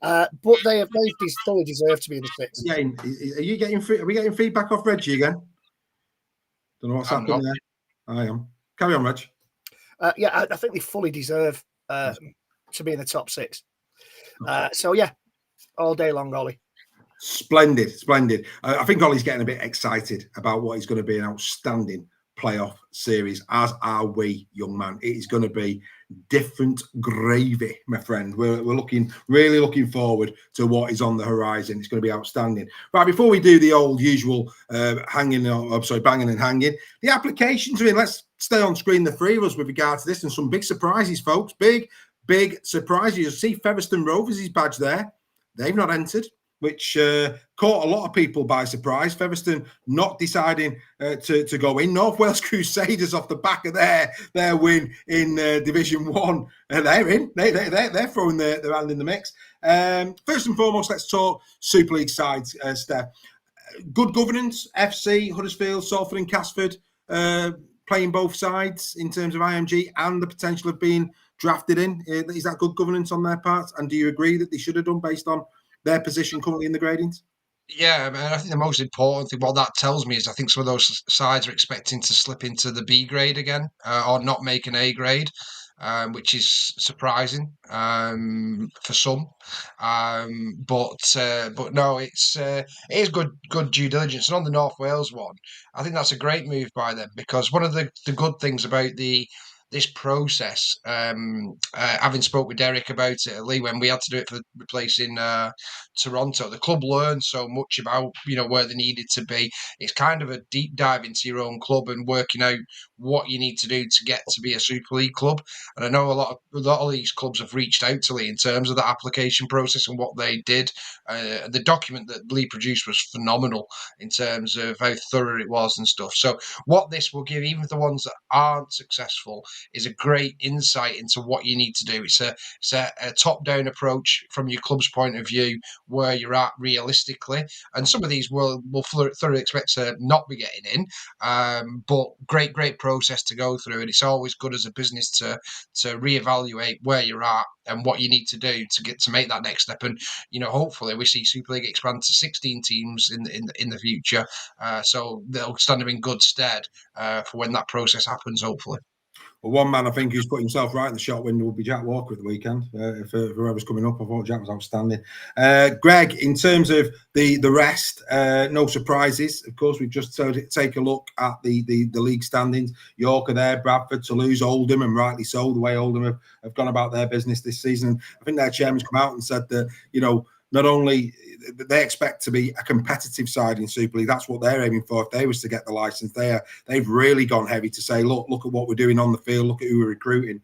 but they fully deserve to be in the 6th. Are we getting feedback off Reggie again? Don't know what's happening there. I am. Carry on, Reg. I think they fully deserve to be in the top 6. So yeah, all day long, Ollie. Splendid. I think Ollie's getting a bit excited about what is going to be an outstanding playoff series, as are we, young man. It is going to be different gravy, my friend. We're really looking forward to what is on the horizon. It's going to be outstanding. Right, before we do the old usual banging and hanging, the applications are in. Let's stay on screen, the three of us, with regard to this, and some big surprises, folks. Big surprises. You'll see Featherstone Rovers' badge there. They've not entered, which caught a lot of people by surprise. Featherstone not deciding to go in. North Wales Crusaders, off the back of their win in Division 1, they're in. They're throwing their hand in the mix. First and foremost, let's talk Super League sides, Steph. Good governance, FC, Huddersfield, Salford and Casford playing both sides in terms of IMG and the potential of being drafted in. Is that good governance on their part? And do you agree that they should have done based on their position currently in the gradings? Yeah, I think the most important thing, what that tells me, is I think some of those sides are expecting to slip into the B grade again, or not make an A grade, which is surprising for some. But no, it is good due diligence. And on the North Wales one, I think that's a great move by them, because one of the good things about this process, having spoke with Derek about it, Lee, when we had to do it for replacing Toronto, the club learned so much about where they needed to be. It's kind of a deep dive into your own club and working out what you need to do to get to be a Super League club. And I know a lot of these clubs have reached out to Lee in terms of that application process and what they did. The document that Lee produced was phenomenal in terms of how thorough it was and stuff. So what this will give, even for the ones that aren't successful, is a great insight into what you need to do. It's a top-down approach from your club's point of view, where you're at realistically. And some of these will thoroughly expect to not be getting in, but great process to go through. And it's always good as a business to reevaluate where you're at and what you need to do to make that next step. And hopefully we see Super League expand to 16 teams in the future, so they'll stand them in good stead for when that process happens, hopefully. Well, one man I think who's put himself right in the shot window will be Jack Walker at the weekend. For whoever's coming up, I thought Jack was outstanding. Greg, in terms of the rest, no surprises. Of course, we've just take a look at the league standings. York are there, Bradford, Toulouse, Oldham, and rightly so, the way Oldham have gone about their business this season. I think their chairman's come out and said that, not only they expect to be a competitive side in Super League, that's what they're aiming for. If they was to get the license, they've really gone heavy to say, look at what we're doing on the field, look at who we're recruiting.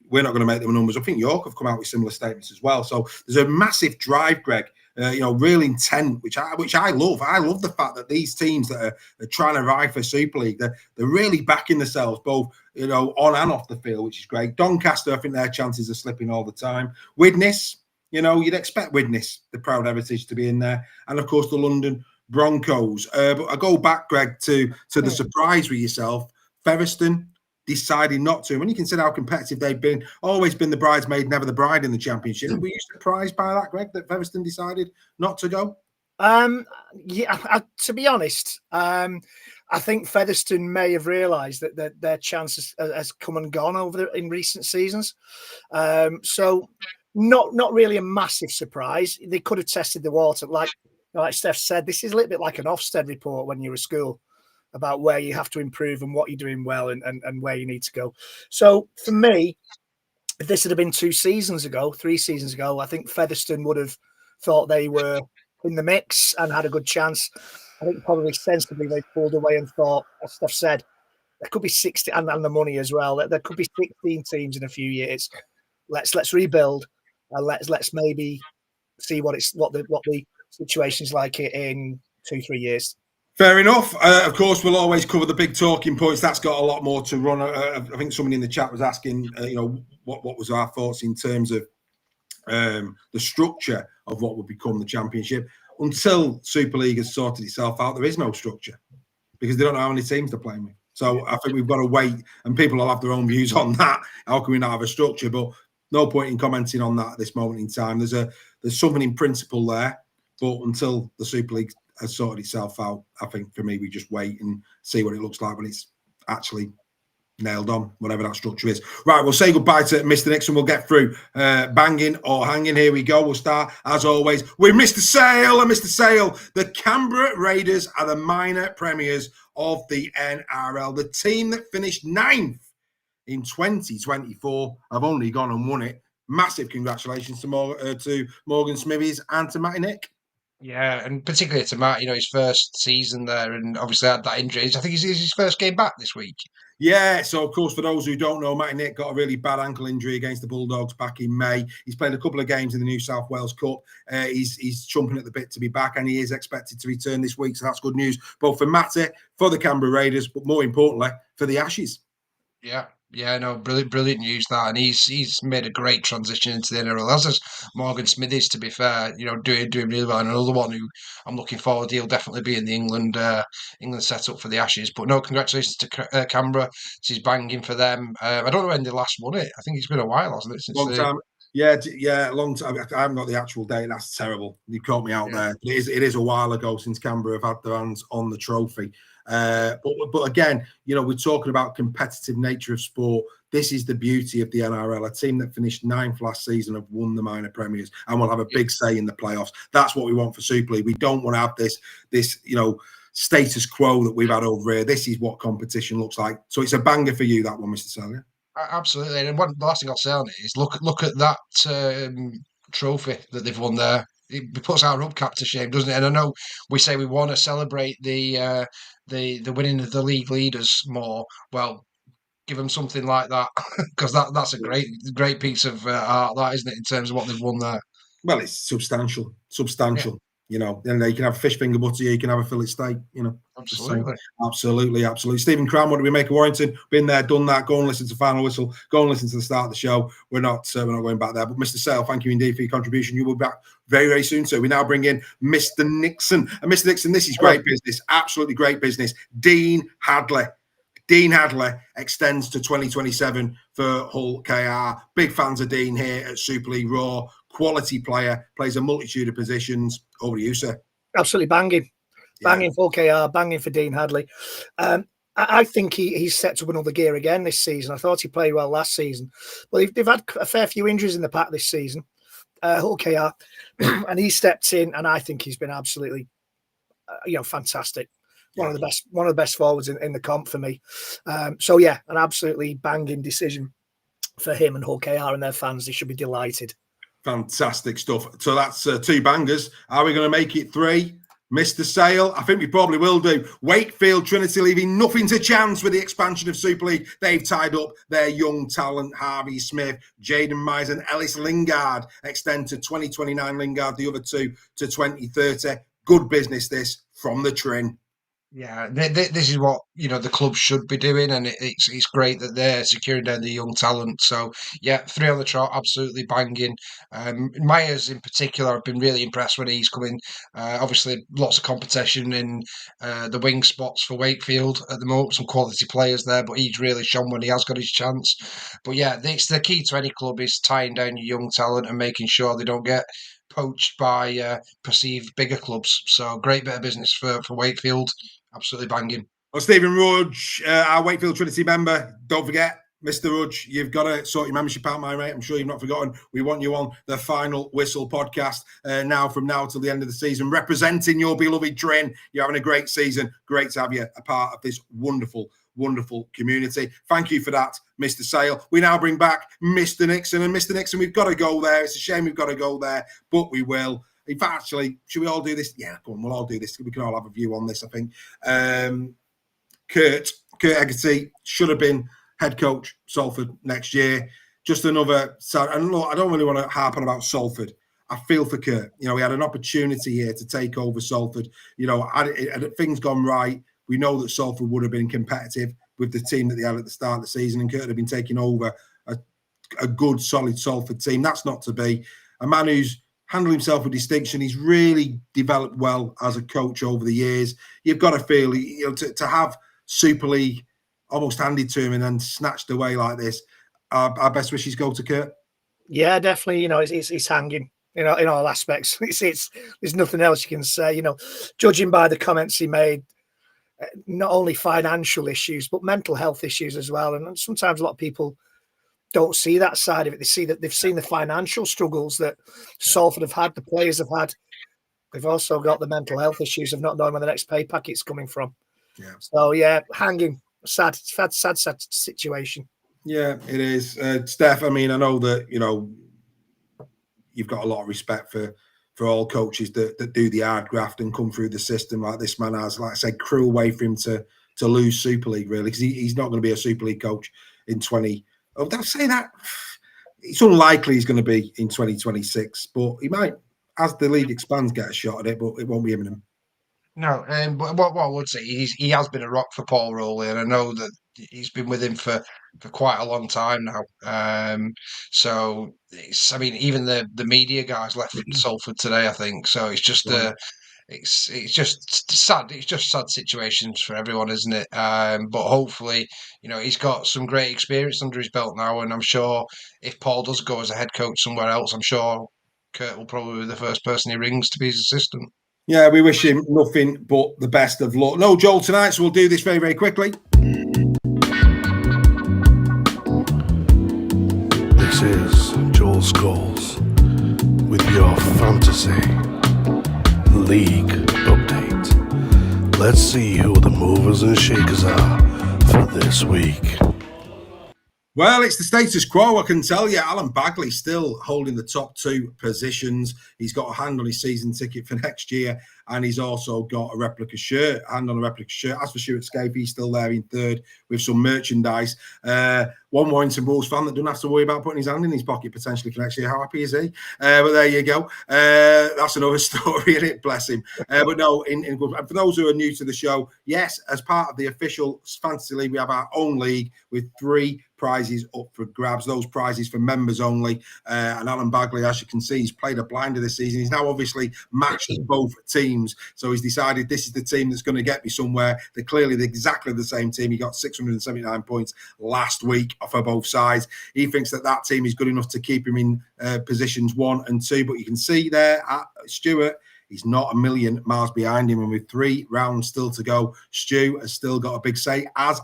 we're not going to make them numbers. I think York have come out with similar statements as well. So there's a massive drive, Greg. Real intent, which I love. I love the fact that these teams that are trying to ride for Super League, they're really backing themselves, both on and off the field, which is great. Doncaster, I think their chances are slipping all the time. Widnes, you'd expect Widnes, the proud heritage, to be in there, and of course the London Broncos. But I go back, Greg, to the surprise with yourself, Featherstone deciding not to. When you consider how competitive they've been, always been the bridesmaid, never the bride in the Championship. Were you surprised by that, Greg, that Featherstone decided not to go? To be honest, I think Featherstone may have realised that their chance has come and gone in recent seasons. So not really a massive surprise. They could have tested the water. Like Steph said, this is a little bit like an Ofsted report when you're at school, about where you have to improve and what you're doing well and where you need to go. So for me, if this had been 3 seasons ago, I think Featherstone would have thought they were in the mix and had a good chance. I think probably sensibly they pulled away and thought, as Steph said, there could be 60 and the money as well. There could be 16 teams in a few years. Let's rebuild and let's maybe see what the situation's like in 2-3 years. Fair enough. Of course, we'll always cover the big talking points. That's got a lot more to run. I think somebody in the chat was asking, what was our thoughts in terms of the structure of what would become the Championship. Until Super League has sorted itself out, there is no structure because they don't know how many teams they're playing with. So I think we've got to wait, and people will have their own views on that. How can we not have a structure? But no point in commenting on that at this moment in time. There's something in principle there, but until the Super League has sorted itself out, I think for me we just wait and see what it looks like when it's actually nailed on, whatever that structure is. Right, we'll say goodbye to Mr. Nixon. We'll get through banging or hanging. Here we go. We'll start, as always, with Mr. Sale. And Mr. Sale, the Canberra Raiders are the minor premiers of the NRL. The team that finished 9th in 2024 have only gone and won it. Massive congratulations to Morgan Smithies and to Matty Nick. Yeah, and particularly to Matt, his first season there, and obviously had that injury. I think it's his first game back this week. Yeah, so of course, for those who don't know, Matty Nick got a really bad ankle injury against the Bulldogs back in May. He's played a couple of games in the New South Wales Cup. He's chomping at the bit to be back, and he is expected to return this week. So that's good news, both for Matty, for the Canberra Raiders, but more importantly, for the Ashes. Yeah, no, brilliant news that, and he's made a great transition into the NRL. As is Morgan Smithies, to be fair, doing really well. And another one who I'm looking forward to. He'll definitely be in the England setup for the Ashes. But no, congratulations to Canberra. He's banging for them. I don't know when they last won it. I think it's been a while, hasn't it? Since long time. Yeah, long time. I haven't got the actual date. That's terrible. You caught me out there. It is a while ago since Canberra have had their hands on the trophy. But again, we're talking about competitive nature of sport. This is the beauty of the NRL. A team that finished 9th last season have won the minor premiers and will have a big say in the playoffs. That's what we want for Super League. We don't want to have this status quo that we've had over here. This is what competition looks like. So it's a banger for you, that one, Mr. Salia. Absolutely. And the last thing I'll say on it is look at that trophy that they've won there. It puts our hub cap to shame, doesn't it? And I know we say we want to celebrate the winning of the league leaders more. Well, give them something like that, because that's a great piece of art, that, isn't it, in terms of what they've won there? Well, it's substantial. And you can have fish finger butter, you can have a fillet steak, Absolutely. Stephen Cram, what do we make of Warrington? Been there, done that. Go and listen to Final Whistle. Go and listen to the start of the show. We're not going back there. But Mr. Sale, thank you indeed for your contribution. You will be back very, very soon. So we now bring in Mr. Nixon. And Mr. Nixon, this is great business. Absolutely great business. Dean Hadley. Dean Hadley extends to 2027 for Hull KR. Big fans of Dean here at Super League Raw. Quality player, plays a multitude of positions. Over to you, sir. Absolutely banging. Banging for KR, banging for Dean Hadley. I think he's set up another gear again this season. I thought he played well last season. But they've had a fair few injuries in the pack this season, Hull KR. And he stepped in, and I think he's been absolutely fantastic. One of the best forwards in the comp for me. An absolutely banging decision for him and Hull KR and their fans. They should be delighted. Fantastic stuff. So that's 2 bangers. Are we going to make it 3? Mr. Sale, I think we probably will do. Wakefield Trinity leaving nothing to chance with the expansion of Super League. They've tied up their young talent, Harvey Smith, Jaden Myers and Ellis Lingard. Extend to 2029 Lingard, the other two to 2030. Good business this from the Trin. Yeah, this is what the club should be doing, and it's great that they're securing down the young talent. So yeah, 3 on the trot, absolutely banging. Myers in particular, I've been really impressed when he's coming. Obviously, lots of competition in the wing spots for Wakefield at the moment. Some quality players there, but he's really shone when he has got his chance. But yeah, it's the key to any club is tying down your young talent and making sure they don't get poached by perceived bigger clubs. So great bit of business for Wakefield. Absolutely banging. Well, Stephen Rudge, our Wakefield Trinity member, don't forget, Mr. Rudge, you've got to sort your membership out, my mate. I'm sure you've not forgotten. We want you on the Final Whistle podcast from now till the end of the season, representing your beloved Trin. You're having a great season. Great to have you a part of this wonderful community. Thank you for that, Mr. Sale. We now bring back Mr. Nixon. And Mr. Nixon, we've got to go there. It's a shame we've got to go there, but we will. In fact, actually, should we all do this? Yeah, go on, we'll all do this. We can all have a view on this, I think. Kurt Hegarty should have been head coach Salford next year. Just another sad. And look, I don't really want to harp on about Salford. I feel for Kurt. He had an opportunity here to take over Salford. Had things gone right, we know that Salford would have been competitive with the team that they had at the start of the season, and Kurt had been taking over a good, solid Salford team. That's not to be. A man who's handled himself with distinction. He's really developed well as a coach over the years. You've got to feel, to have Super League almost handed to him and then snatched away like this. Our best wishes go to Kurt. Yeah, definitely. It's hanging. In all aspects. There's nothing else you can say. Judging by the comments he made, not only financial issues but mental health issues as well. And sometimes a lot of people don't see that side of it. They see that they've seen the financial struggles that Salford have had, the players have had. They've also got the mental health issues of not knowing where the next pay packet's coming from. Yeah. So yeah, hanging, sad situation. Yeah, it is. Steph, I mean, I know that you've got a lot of respect for all coaches that do the hard graft and come through the system like this man has. Like I said, cruel way for him to lose Super League, really, because he's not going to be a Super League coach in 20. Oh, did I say that? It's unlikely he's going to be in 2026, but he might, as the league expands, get a shot at it, but it won't be imminent. No, but what I would say is he has been a rock for Paul Rowley, and I know that he's been with him for quite a long time now. So even the media guys left Salford today, I think. So it's just it's just sad. It's just sad situations for everyone, isn't it? But hopefully, he's got some great experience under his belt now, and I'm sure if Paul does go as a head coach somewhere else, I'm sure Kurt will probably be the first person he rings to be his assistant. Yeah, we wish him nothing but the best of luck. No Joel tonight, so we'll do this very, very quickly. This is Joel Scholes with your Fantasy League update. Let's see who the movers and shakers are for this week. Well, it's the status quo, I can tell you. Alan Bagley still holding the top 2 positions. He's got a hand on his season ticket for next year, and he's also got a replica shirt, hand on a replica shirt. As for Stuart Scape, he's still there in 3rd with some merchandise. One Warrington Wolves fan that doesn't have to worry about putting his hand in his pocket potentially for next year. How happy is he? But there you go. That's another story, isn't it? Bless him. But no, and for those who are new to the show, yes, as part of the official Fantasy League, we have our own league with 3 prizes up for grabs. Those prizes for members only. And Alan Bagley, as you can see, he's played a blinder this season. He's now obviously matched both teams. So he's decided this is the team that's going to get me somewhere. They're clearly exactly the same team. He got 679 points last week for both sides. He thinks that team is good enough to keep him in positions 1 and 2. But you can see there at Stuart, he's not a million miles behind him, and with 3 rounds still to go, Stu has still got a big say, as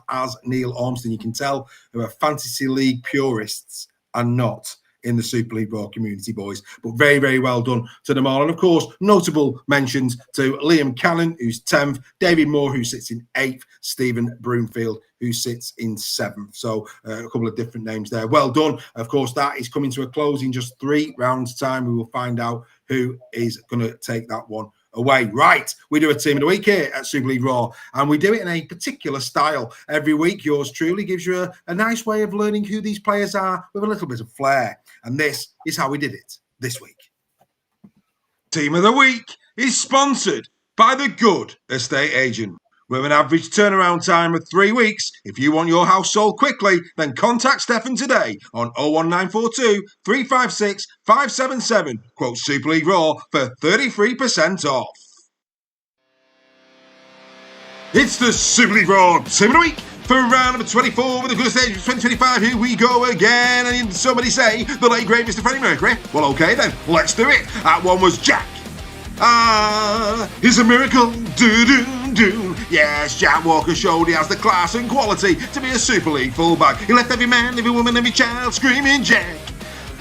Neil Ormston. You can tell who are Fantasy League purists and not in the Super League Raw community, boys. But very, very well done to them all. And of course, notable mentions to Liam Callan, who's 10th, David Moore, who sits in 8th, Stephen Broomfield, who sits in 7th. So a couple of different names there. Well done. Of course, that is coming to a close in just 3 rounds' time. We will find out who is going to take that one away. Right, we do a team of the week here at Super League Raw, and we do it in a particular style. Every week, yours truly gives you a nice way of learning who these players are with a little bit of flair. And this is how we did it this week. Team of the week is sponsored by The Good Estate Agent. With an average turnaround time of 3 weeks, if you want your house sold quickly, then contact Stefan today on 01942 356 577. Quote Super League Raw for 33% off. It's the Super League Raw Team of the Week for round number 24 with the Good Estate 2025. Here we go again. And somebody say the late great Mr. Freddie Mercury. Well, okay then, let's do it. That one was Jack. He's a miracle. Do. Yes, Jack Walker showed he has the class and quality to be a Super League fullback. He left every man, every woman, every child screaming Jack.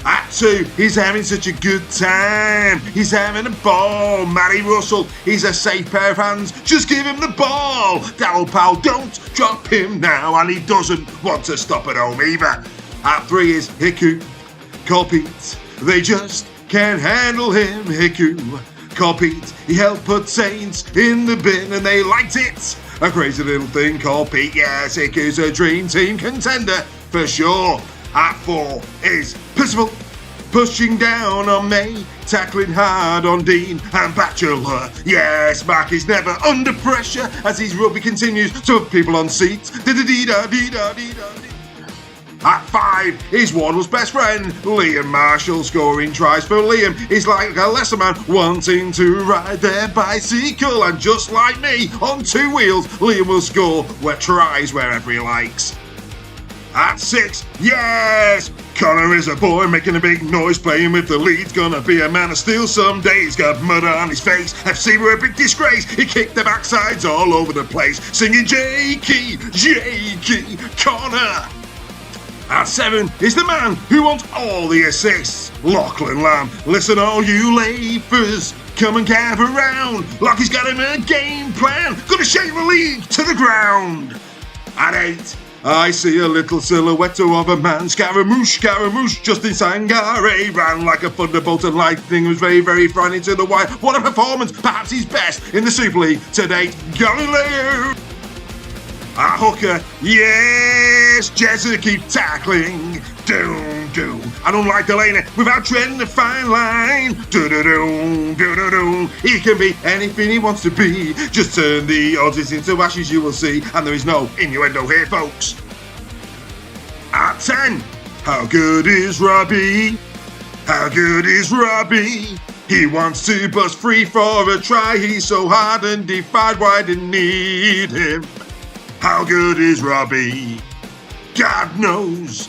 At 2, he's having such a good time. He's having a ball. Matty Russell, he's a safe pair of hands. Just give him the ball. Darryl Powell, don't drop him now. And he doesn't want to stop at home either. At 3 is Hiku. Call Pete. They just can't handle him, Hiku. Call Pete. He helped put Saints in the bin and they liked it. A crazy little thing called Pete. Yes, Hiku's a dream team contender for sure. At 4 is Percival, pushing down on May, tackling hard on Dean and Bachelor. Yes, Mac is never under pressure as his rugby continues to put people on seats. At 5 is Wardle's best friend, Liam Marshall, scoring tries for Liam. He's like a lesser man wanting to ride their bicycle, and just like me, on 2 wheels, Liam will score tries wherever he likes. At 6, yes! Connor is a boy making a big noise, playing with the lead. Gonna be a man of steel someday. He's got mud on his face. FC were a big disgrace. He kicked their backsides all over the place, singing Jakey, Connor. At 7 is the man who wants all the assists, Lachlan Lamb. Listen, all you Leafers, come and gather round. Lockie's got him a game plan. Gonna shake the league to the ground. At 8, I see a little silhouette of a man. Scaramouche, Justin Sangare ran like a thunderbolt and lightning was very, very frightening to the wire. What a performance, perhaps his best in the Super League to date. Galileo! At hooker, yes, Jezza keep tackling. Do. And unlike Delaney, without treading the fine line. Do. He can be anything he wants to be. Just turn the odds into ashes, you will see. And there is no innuendo here, folks. At 10, how good is Robbie? How good is Robbie? He wants to bust free for a try. He's so hard and defied, why didn't need him? How good is Robbie? God knows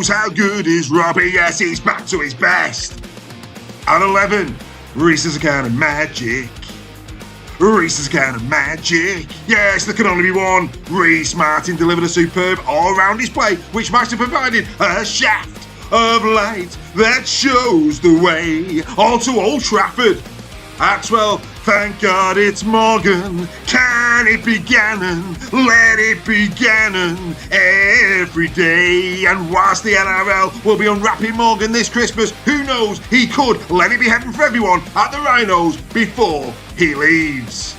how good is Robbie. Yes, he's back to his best. At 11, Reece is a kind of magic. Yes, there can only be one. Reece Martin delivered a superb all-round display, which must have provided a shaft of light that shows the way all to Old Trafford. At 12, thank God it's Morgan. Can it be Gannon? Let it be Gannon every day. And whilst the NRL will be unwrapping Morgan this Christmas, who knows, he could let it be heaven for everyone at the Rhinos before he leaves.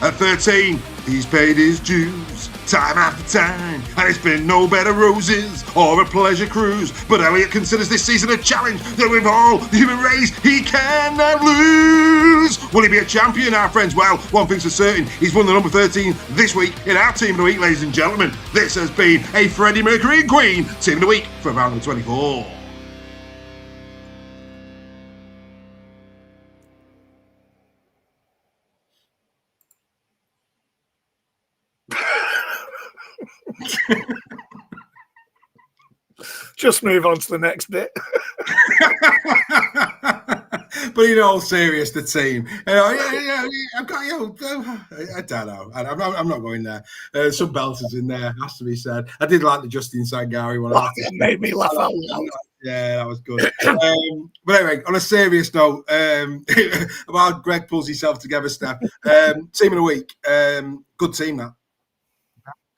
At 13, he's paid his dues time after time, and it's been no bed of roses or a pleasure cruise. But Elliot considers this season a challenge that with all the human race he cannot lose. Will he be a champion, our friends? Well, one thing's for certain, he's won the number 13 this week in our Team of the Week, ladies and gentlemen. This has been a Freddie Mercury and Queen Team of the Week for round number 24. Just move on to the next bit. But in all serious, the team. I've got I don't know. I'm not going there. Some belters in there, has to be said. I did like the Justin Sangari one. It made me laugh out loud. Yeah, that was good. But anyway, on a serious note, about Greg pulls himself together, Steph. Team of the week. Good team, that.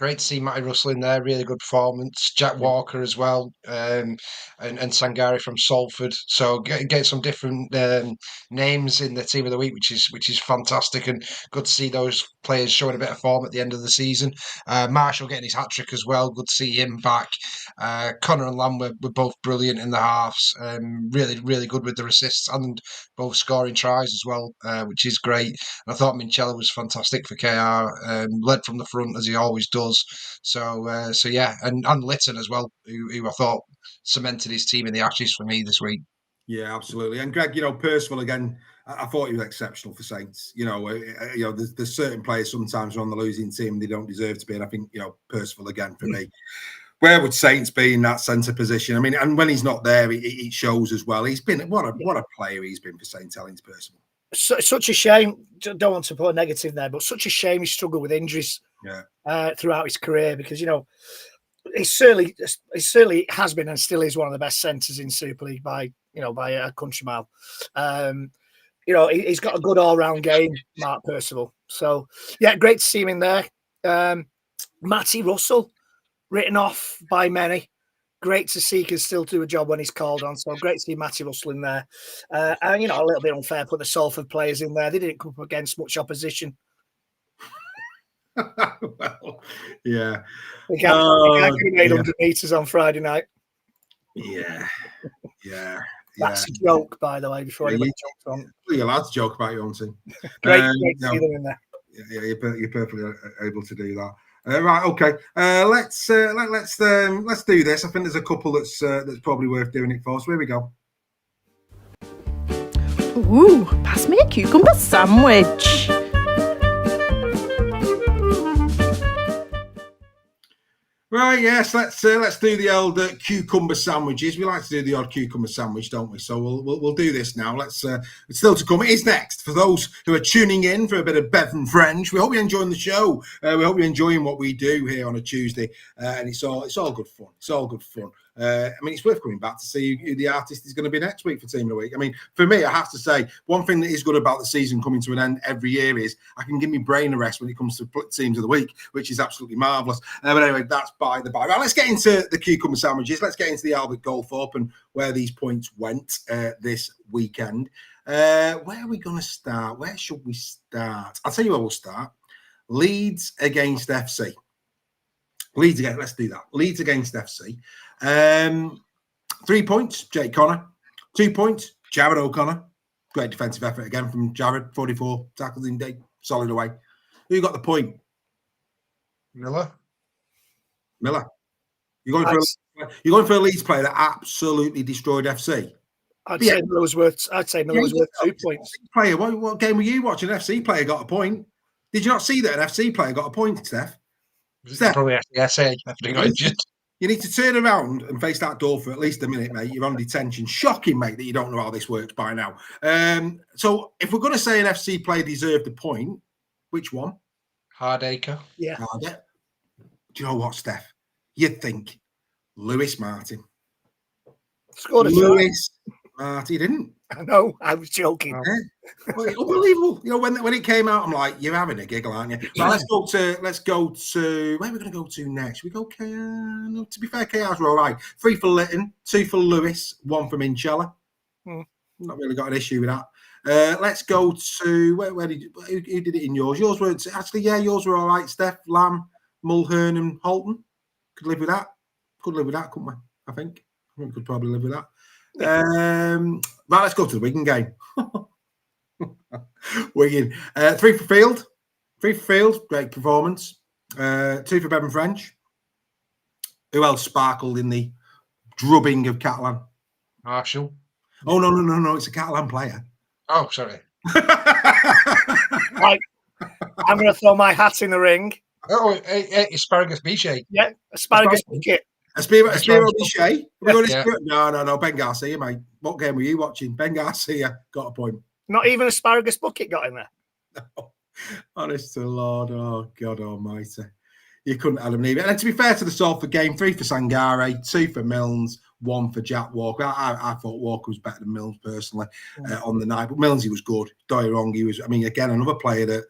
Great to see Matty Russell in there. Really good performance. Jack Walker as well, and Sangari from Salford. So get some different names in the team of the week, which is fantastic, and good to see those players showing a bit of form at the end of the season. Marshall getting his hat trick as well. Good to see him back. Connor and Lamb were both brilliant in the halves. Really, really good with their assists and both scoring tries as well, which is great. And I thought Minchella was fantastic for KR, led from the front as he always does. So yeah, and Lytton as well, who I thought cemented his team in the Ashes for me this week. Yeah, absolutely. And Greg, Percival again. I thought he was exceptional for Saints. There's certain players sometimes are on the losing team they don't deserve to be, and I think Percival again for me. Where would Saints be in that centre position? I mean, and when he's not there, it shows as well. He's been what a player he's been for St Helens, Percival. Such a shame. Don't want to put a negative there, but such a shame he struggled with injuries throughout his career because he certainly has been and still is one of the best centres in Super League by a country mile. He's got a good all-round game, Mark Percival. So yeah, great to see him in there. Matty Russell, written off by many. Great to see he can still do a job when he's called on. So great to see Matty Russell in there. And, a little bit unfair put the Salford players in there. They didn't come up against much opposition. Well, yeah. The guy could have made 100 metres on Friday night. Yeah. That's a joke, by the way, before anybody jumps on. Well, you're allowed to joke about your own team. Great to see them in there. Yeah, you're perfectly able to do that. Right, okay. Let's do this. I think there's a couple that's probably worth doing it for. So here we go. Ooh, pass me a cucumber sandwich. Right, yes, let's do the old cucumber sandwiches. We like to do the odd cucumber sandwich, don't we? So we'll do this now. It's still to come. It is next for those who are tuning in for a bit of Bevan French. We hope you're enjoying the show. We hope you're enjoying what we do here on a Tuesday, and it's all good fun. It's all good fun. It's worth coming back to see who the artist is going to be next week for Team of the Week. I mean, for me, I have to say, one thing that is good about the season coming to an end every year is I can give me brain a rest when it comes to Teams of the Week, which is absolutely marvellous. But anyway, that's by the by. Right, let's get into the cucumber sandwiches. Let's get into the Albert Goldthorpe and where these points went this weekend. Where are we going to start? Where should we start? I'll tell you where we'll start. Leeds against FC. Leeds again. Let's do that. Leeds against FC. 3 points, Jake Connor. 2 points, Jared O'Connor. Great defensive effort again from Jared. 44 tackles in day. Solid away. Who got the point? Miller. You're going for a Leeds player that absolutely destroyed FC. I'd say Miller was worth 2 points. Player, what game were you watching? An FC player got a point. Did you not see that an FC player got a point, Steph? Probably SA. You need to turn around and face that door for at least a minute, mate. You're on detention. Shocking, mate, that you don't know how this works by now. So if we're going to say an FC player deserved a point, which one? Hardacre. Yeah. Do you know what, Steph? You'd think Lewis Martin. Scored a Lewis Martin, he didn't. I know, I was joking. Well, unbelievable. When it came out, I'm like, you're having a giggle, aren't you? But let's go to where are we going to go to next? We go KR. No, to be fair, KR's were all right. 3 for Lytton, 2 for Lewis, 1 for Minchella. Not really got an issue with that. Let's go to who did it in yours? Yours weren't actually, yours were all right. Steph, Lamb, Mulhern, and Holton. Could live with that. Couldn't we? I think we could probably live with that. Right, let's go to the Wigan game. Wigan. 3 for Field. 3 for Field. Great performance. 2 for Bevan French. Who else sparkled in the drubbing of Catalan? Marshall. Oh, no. It's a Catalan player. Oh, sorry. Right. I'm going to throw my hat in the ring. Oh, Asparagus Bichet. Yeah, Asparagus Bucket. Aspiro Bichet? No, Ben Garcia, mate. What game were you watching? Ben Garcia got a point. Not even Asparagus Bucket got in there. No. Honest to the Lord. Oh, God almighty. You couldn't have them either. And to be fair to the Salford game, 3 for Sangare, 2 for Milnes, 1 for Jack Walker. I thought Walker was better than Milnes personally on the night, but Milnes, he was good. Don't get me wrong, he was, again, another player that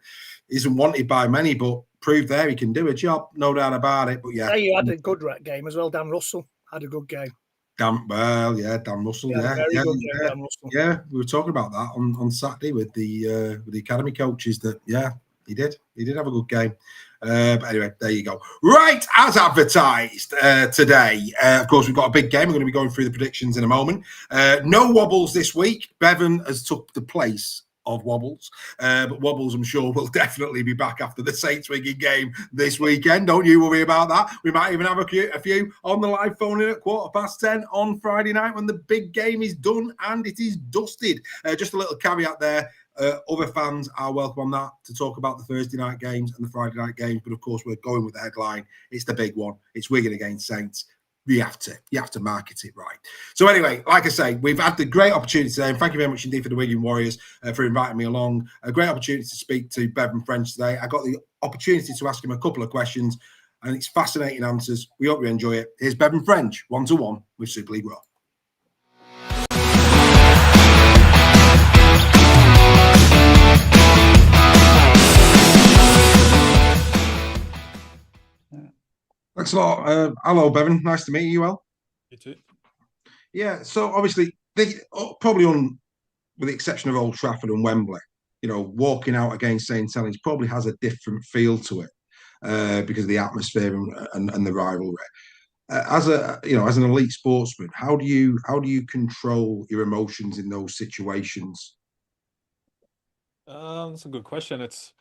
isn't wanted by many, but proved there he can do a job, no doubt about it. But yeah, Hey, you had a good game as well. Dan Russell had a good game. Dan Russell, Dan Russell. Yeah, we were talking about that on Saturday with the academy coaches. That he did have a good game. But anyway, there you go. Right, as advertised today, of course, we've got a big game. We're going to be going through the predictions in a moment. No Wobbles this week. Bevan has took the place of Wobbles, but Wobbles, I'm sure, will definitely be back after the Saints Wigan game this weekend. Don't you worry about that. We might even have a few on the live phone in at 10:15 on Friday night when the big game is done and it is dusted. Just a little caveat there. Other fans are welcome on that to talk about the Thursday night games and the Friday night games, but of course we're going with the headline. It's the big one. It's Wigan against Saints. You have to market it right. So anyway, like I say, we've had the great opportunity today, and thank you very much indeed for the Wigan Warriors for inviting me along. A great opportunity to speak to Bevan French today. I got the opportunity to ask him a couple of questions, and it's fascinating answers. We hope you enjoy it. Here's Bevan French, 1-to-1 with Super League Raw. Thanks a lot. Hello, Bevan. Nice to meet you. You well? You too. Yeah. So obviously, with the exception of Old Trafford and Wembley, walking out against St Helens probably has a different feel to it because of the atmosphere and the rivalry. As an elite sportsman, how do you control your emotions in those situations? That's a good question. It's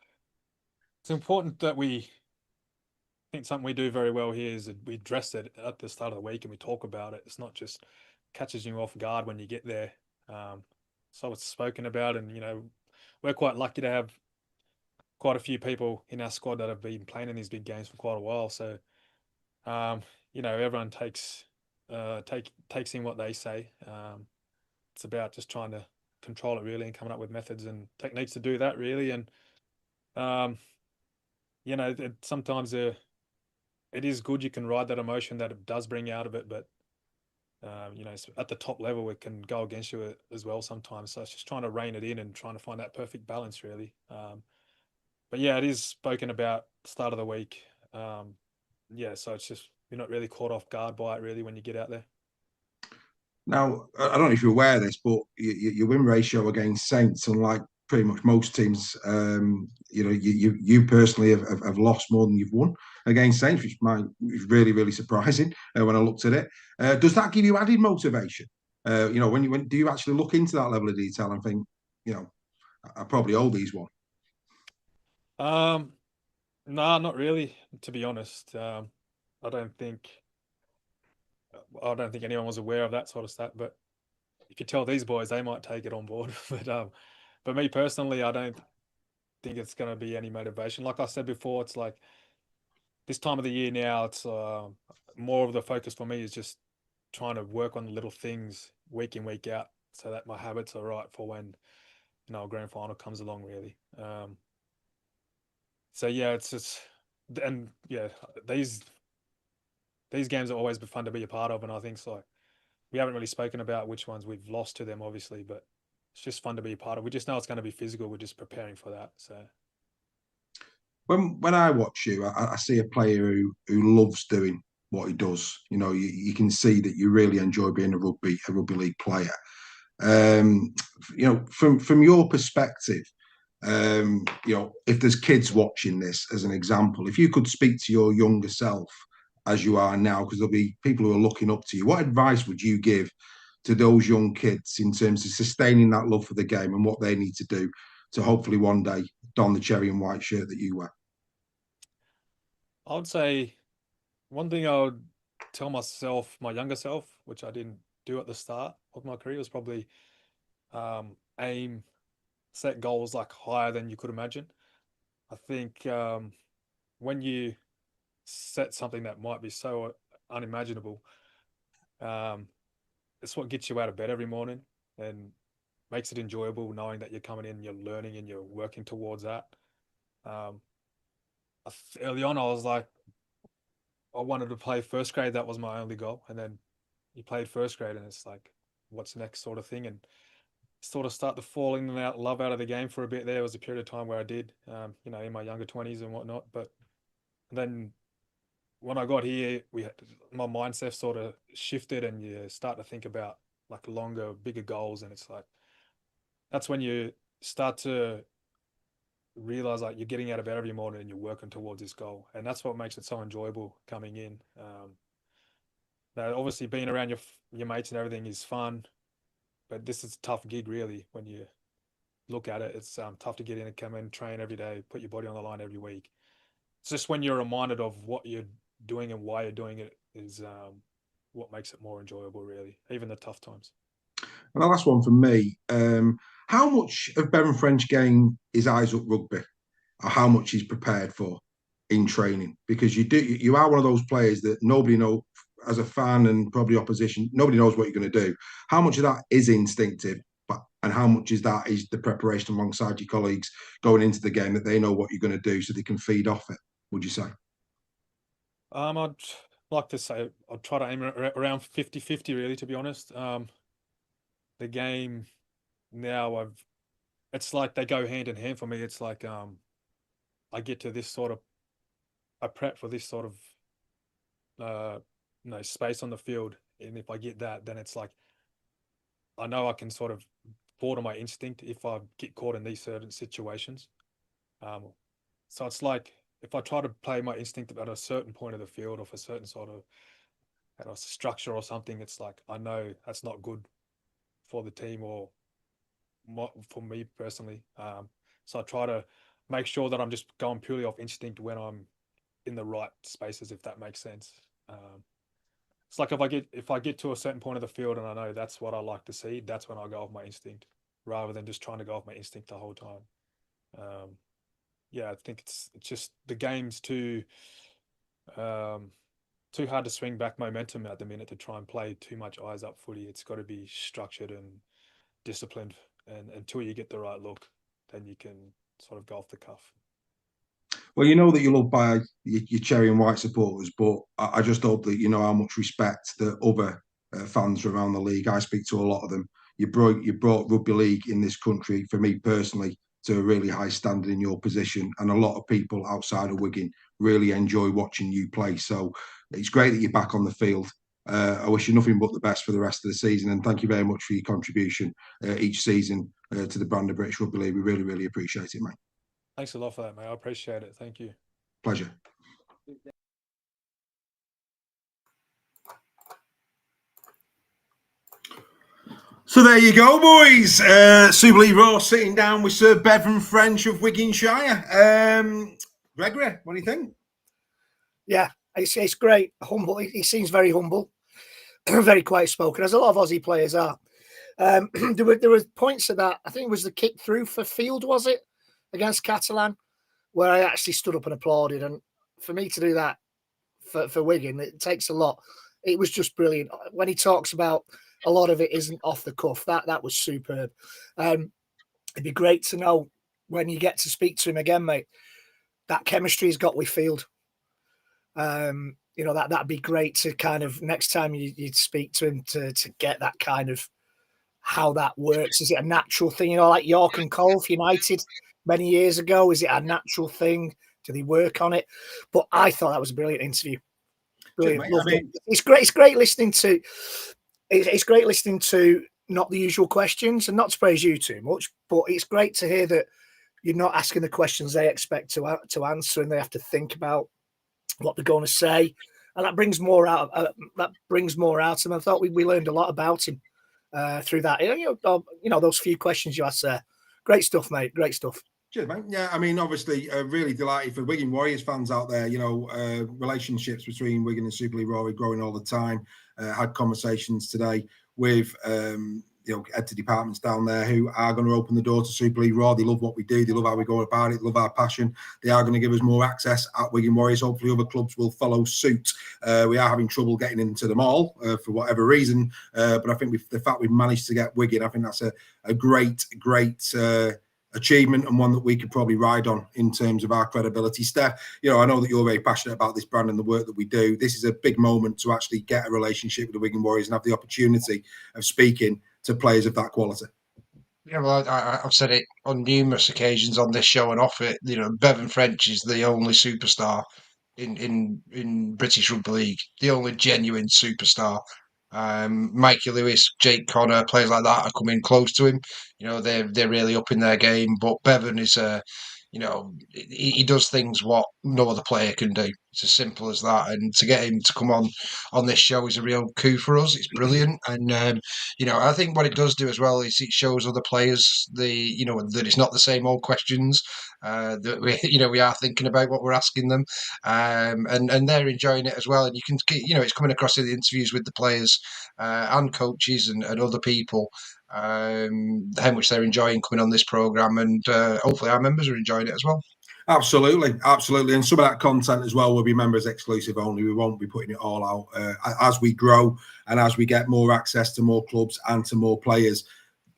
important that I think something we do very well here is that we address it at the start of the week and we talk about it. It's not just catches you off guard when you get there. So it's spoken about, and we're quite lucky to have quite a few people in our squad that have been playing in these big games for quite a while. So everyone takes in what they say. It's about just trying to control it really and coming up with methods and techniques to do that really. And sometimes it is good you can ride that emotion that it does bring out of it, but at the top level it can go against you as well sometimes. So it's just trying to rein it in and trying to find that perfect balance really. But yeah, it is spoken about start of the week. So it's just you're not really caught off guard by it really when you get out there. Now, I don't know if you're aware of this, but your win ratio against Saints, unlike pretty much most teams, you personally have lost more than you've won against Saints, which is really, really surprising when I looked at it. Does that give you added motivation? When do you actually look into that level of detail and think, I probably owe these one? No, not really, to be honest. I don't think anyone was aware of that sort of stuff, but if you tell these boys, they might take it on board. But me personally, I don't think it's going to be any motivation. Like I said before, it's like this time of the year now, it's more of the focus for me is just trying to work on the little things week in, week out so that my habits are right for when, a grand final comes along really. So yeah, it's just, and yeah, these games are always fun to be a part of. And I think so. We haven't really spoken about which ones we've lost to them, obviously, but it's just fun to be a part of. We just know it's going to be physical. We're just preparing for that. So when I watch you, I see a player who loves doing what he does. You can see that you really enjoy being a rugby league player. From your perspective, if there's kids watching this as an example, if you could speak to your younger self as you are now, because there'll be people who are looking up to you, what advice would you give to those young kids in terms of sustaining that love for the game and what they need to do to hopefully one day don the cherry and white shirt that you wear? I would say one thing I would tell myself, my younger self, which I didn't do at the start of my career, was probably set goals like higher than you could imagine. I think when you set something that might be so unimaginable, it's what gets you out of bed every morning and makes it enjoyable, knowing that you're coming in, you're learning and you're working towards that. Early on, I was like, I wanted to play first grade. That was my only goal. And then you played first grade and it's like, what's next sort of thing. And sort of start to fall in and out, love out of the game for a bit. There was a period of time where I did, in my younger 20s and whatnot. But then when I got here, my mindset sort of shifted, and you start to think about like longer, bigger goals, and it's like that's when you start to realize like you're getting out of bed every morning and you're working towards this goal, and that's what makes it so enjoyable coming in. Now, obviously, being around your mates and everything is fun, but this is a tough gig, really. When you look at it, it's tough to get in and come in, train every day, put your body on the line every week. It's just when you're reminded of what you're doing and why you're doing it is what makes it more enjoyable, really, even the tough times. And the last one from me, how much of Bevan French game is eyes up rugby, or how much he's prepared for in training? Because you are one of those players that nobody knows, as a fan and probably opposition, nobody knows what you're going to do. How much of that is instinctive, and how much is the preparation alongside your colleagues going into the game, that they know what you're going to do so they can feed off it, would you say? I'd like to say I'd try to aim around 50-50, really, to be honest. The game now, it's like they go hand in hand for me. It's like I get to this sort of, I prep for this sort of space on the field, and if I get that, then it's like I know I can sort of fall to my instinct if I get caught in these certain situations. So it's like if I try to play my instinct at a certain point of the field, or for a certain sort of structure or something, it's like I know that's not good for the team or for me personally. So I try to make sure that I'm just going purely off instinct when I'm in the right spaces, if that makes sense. It's like if I get to a certain point of the field and I know that's what I like to see, that's when I go off my instinct, rather than just trying to go off my instinct the whole time. I think it's just the game's too hard to swing back momentum at the minute to try and play too much eyes up footy. It's got to be structured and disciplined, and until you get the right look, then you can sort of go off the cuff. Well, you know that you're loved by your cherry and white supporters, but I just hope that you know how much respect that other fans around the league. I speak to a lot of them. You brought rugby league in this country, for me personally, to a really high standard in your position, and a lot of people outside of Wigan really enjoy watching you play. So it's great that you're back on the field. I wish you nothing but the best for the rest of the season, and thank you very much for your contribution each season to the brand of British Rugby League. We really, really appreciate it, mate. Thanks a lot for that, mate. I appreciate it. Thank you. Pleasure. So there you go, boys. Super League Raw sitting down with Sir Bevan French of Wiganshire. Gregory, what do you think? Yeah, it's great. Humble. He seems very humble, very quiet spoken, as a lot of Aussie players are. There were points at that. I think it was the kick through for Field, was it, against Catalan, where I actually stood up and applauded. And for me to do that for Wigan, it takes a lot. It was just brilliant. When he talks about a lot of it isn't off the cuff, that was superb. It'd be great to know when you get to speak to him again, mate, that chemistry he's got with Field. That'd be great to kind of next time you'd speak to him to get that kind of how that works. Is it a natural thing, like York and Cole for United many years ago? Is it a natural thing? Do they work on it? But I thought that was a brilliant interview. Brilliant. It's great. It's great listening to. It's great listening to not the usual questions, and not to praise you too much, but it's great to hear that you're not asking the questions they expect to answer, and they have to think about what they're going to say, and that brings more out. That brings more out of him. I thought we learned a lot about him through that. Those few questions you asked there. Great stuff, mate. Great stuff. Cheers, mate. Yeah, I mean, obviously, really delighted for Wigan Warriors fans out there. Relationships between Wigan and Super League Raw are growing all the time. Had conversations today with head to departments down there who are going to open the door to Super League Raw. They love what we do. They love how we go about it. They love our passion. They are going to give us more access at Wigan Warriors. Hopefully other clubs will follow suit. We are having trouble getting into them all for whatever reason. But I think the fact we've managed to get Wigan, I think that's a great achievement, and one that we could probably ride on in terms of our credibility. Steph, I know that you're very passionate about this brand and the work that we do. This is a big moment to actually get a relationship with the Wigan Warriors and have the opportunity of speaking to players of that quality. Yeah, well, I've said it on numerous occasions on this show and off it. You know, Bevan French is the only superstar in British Rugby League, the only genuine superstar. Mikey Lewis, Jake Connor, players like that are coming close to him. You know, they're really up in their game. But Bevan is you know, he does things what no other player can do. It's as simple as that. And to get him to come on this show is a real coup for us. It's brilliant. And you know, I think what it does do as well is it shows other players you know, that it's not the same old questions. That we you know, we are thinking about what we're asking them, and they're enjoying it as well. And you can, you know, it's coming across in the interviews with the players and coaches and other people, how much they're enjoying coming on this program, and hopefully our members are enjoying it as well. Absolutely, absolutely, and some of that content as well will be members exclusive only. We won't be putting it all out as we grow and as we get more access to more clubs and to more players.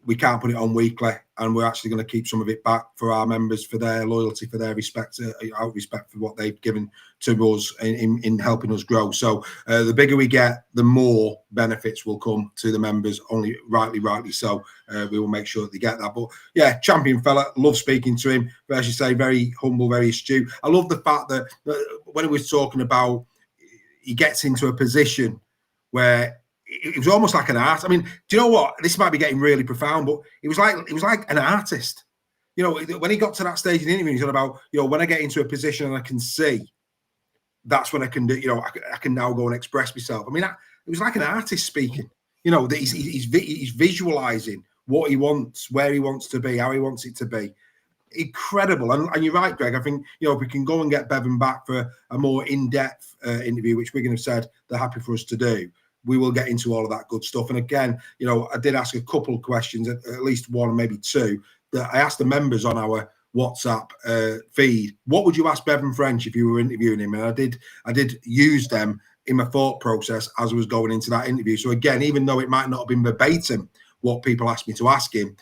We can't put it on weekly, and we're actually going to keep some of it back for our members, for their loyalty, for their respect, out respect for what they've given to us in helping us grow. So the bigger we get, the more benefits will come to the members. Only rightly so. We will make sure that they get that. But yeah, champion fella, love speaking to him. But as you say, very humble, very astute. I love the fact that when he was talking about, he gets into a position where it was almost like an art. I mean, do you know what? This might be getting really profound, but it was like an artist. You know, when he got to that stage in the interview, he's on about, you know, when I get into a position and I can see, that's when I can do. You know, I can now go and express myself. I mean, it was like an artist speaking. You know, that he's visualizing what he wants, where he wants to be, how he wants it to be. Incredible. And you're right, Greg. I think, you know, if we can go and get Bevan back for a more in-depth interview, which Wigan have said they're happy for us to do, we will get into all of that good stuff. And again, you know, I did ask a couple of questions, at least one, maybe two, that I asked the members on our WhatsApp feed. What would you ask Bevan French if you were interviewing him? And I did use them in my thought process as I was going into that interview. So again, even though it might not have been verbatim what people asked me to ask him,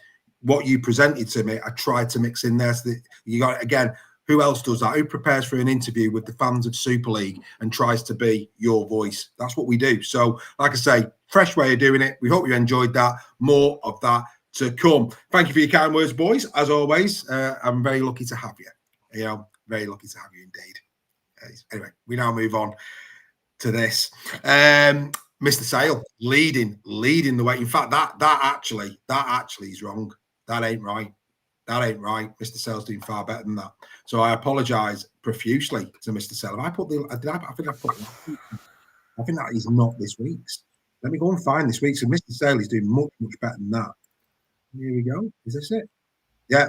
what you presented to me, I tried to mix in there so that you got, again, who else does that? Who prepares for an interview with the fans of Super League and tries to be your voice? That's what we do. So, like I say, fresh way of doing it. We hope you enjoyed that. More of that to come. Thank you for your kind words, boys. As always, I'm very lucky to have you. You know, very lucky to have you indeed. Anyway, we now move on to this. Mr. Sale leading the way. In fact, that actually is wrong. That ain't right. That ain't right. Mr. Sale's doing far better than that. So I apologise profusely to Mr. Sale. I think that is not this week's. Let me go and find this week's. So Mr. Sale is doing much better than that. Here we go. Is this it? Yeah.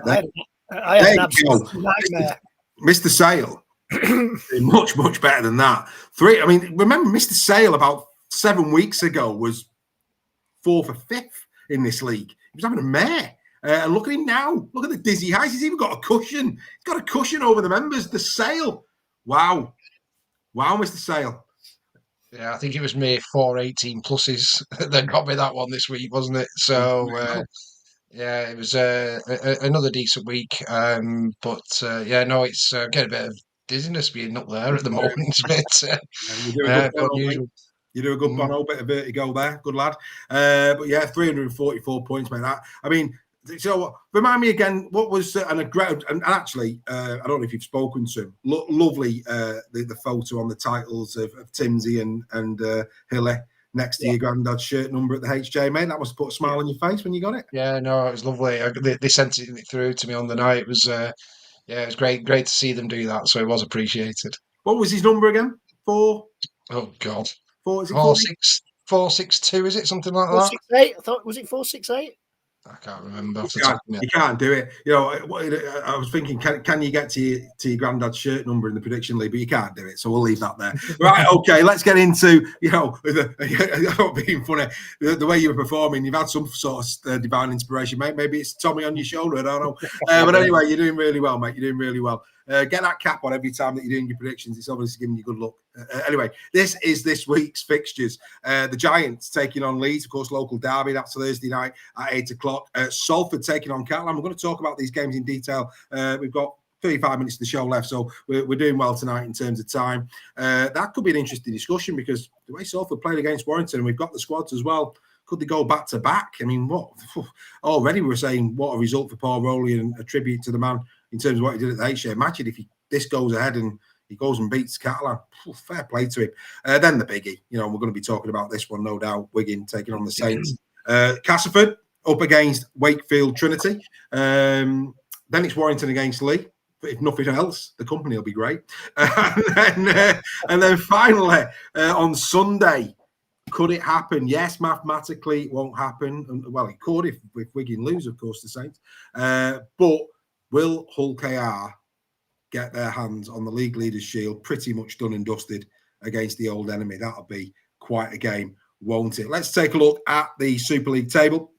I had an absolute nightmare. Mr. Sale doing much better than that. Remember Mr. Sale about 7 weeks ago was 4th or 5th in this league. He was having a mare. And look at him now. Look at the dizzy heights. He's even got a cushion. He's got a cushion over the members. The Sale. Wow, Mr. Sale. Yeah, I think it was me 4 18 pluses that got me that one this week, wasn't it? So yeah, it was another decent week. But yeah, no, it's getting a bit of dizziness being up there at the moment. You do a good Bono, bit of vertigo there. Good lad. But yeah, 344 points, mate. I mean, so remind me again, what was and actually, I don't know if you've spoken to him. Lovely, the photo on the titles of Timsy and Hilly next to your granddad's shirt number at the HJ, mate. That must have put a smile on your face when you got it. Yeah, no, it was lovely. They sent it through to me on the night. It was it was great to see them do that. So it was appreciated. What was his number again? 4? Oh God, 462, is it something like 468? I thought, was it 468? I can't remember. You can't do it. You know, I was thinking, can you get to your granddad's shirt number in the prediction league? But you can't do it, so we'll leave that there. Right, okay, let's get into, you know, being funny, the way you were performing. You've had some sort of divine inspiration, mate. Maybe it's Tommy on your shoulder, I don't know. But anyway, you're doing really well, mate. You're doing really well. Get that cap on every time that you're doing your predictions. It's obviously giving you good luck. Anyway, this is this week's fixtures. The Giants taking on Leeds, of course, local derby. That's Thursday night at 8 o'clock. Salford taking on Catalan. We're going to talk about these games in detail. We've got 35 minutes of the show left, so we're doing well tonight in terms of time. That could be an interesting discussion because the way Salford played against Warrington, and we've got the squads as well. could they go back to back? I mean, what already we're saying what a result for Paul Rowley and a tribute to the man in terms of what he did at the H. Imagine if this goes ahead and he goes and beats Catalan. Fair play to him. Then the biggie, we're going to be talking about this one, no doubt. Wigan taking on the Saints. Castleford up against Wakefield Trinity. Then it's Warrington against Lee. But if nothing else, the company will be great. And then finally, on Sunday, could it happen? Yes, mathematically it won't happen. Well, it could if Wigan lose, of course, the Saints. But will hullkr get their hands on the League Leaders Shield pretty much done and dusted against the old enemy? That'll be quite a game, won't it? Let's take a look at the Super League table.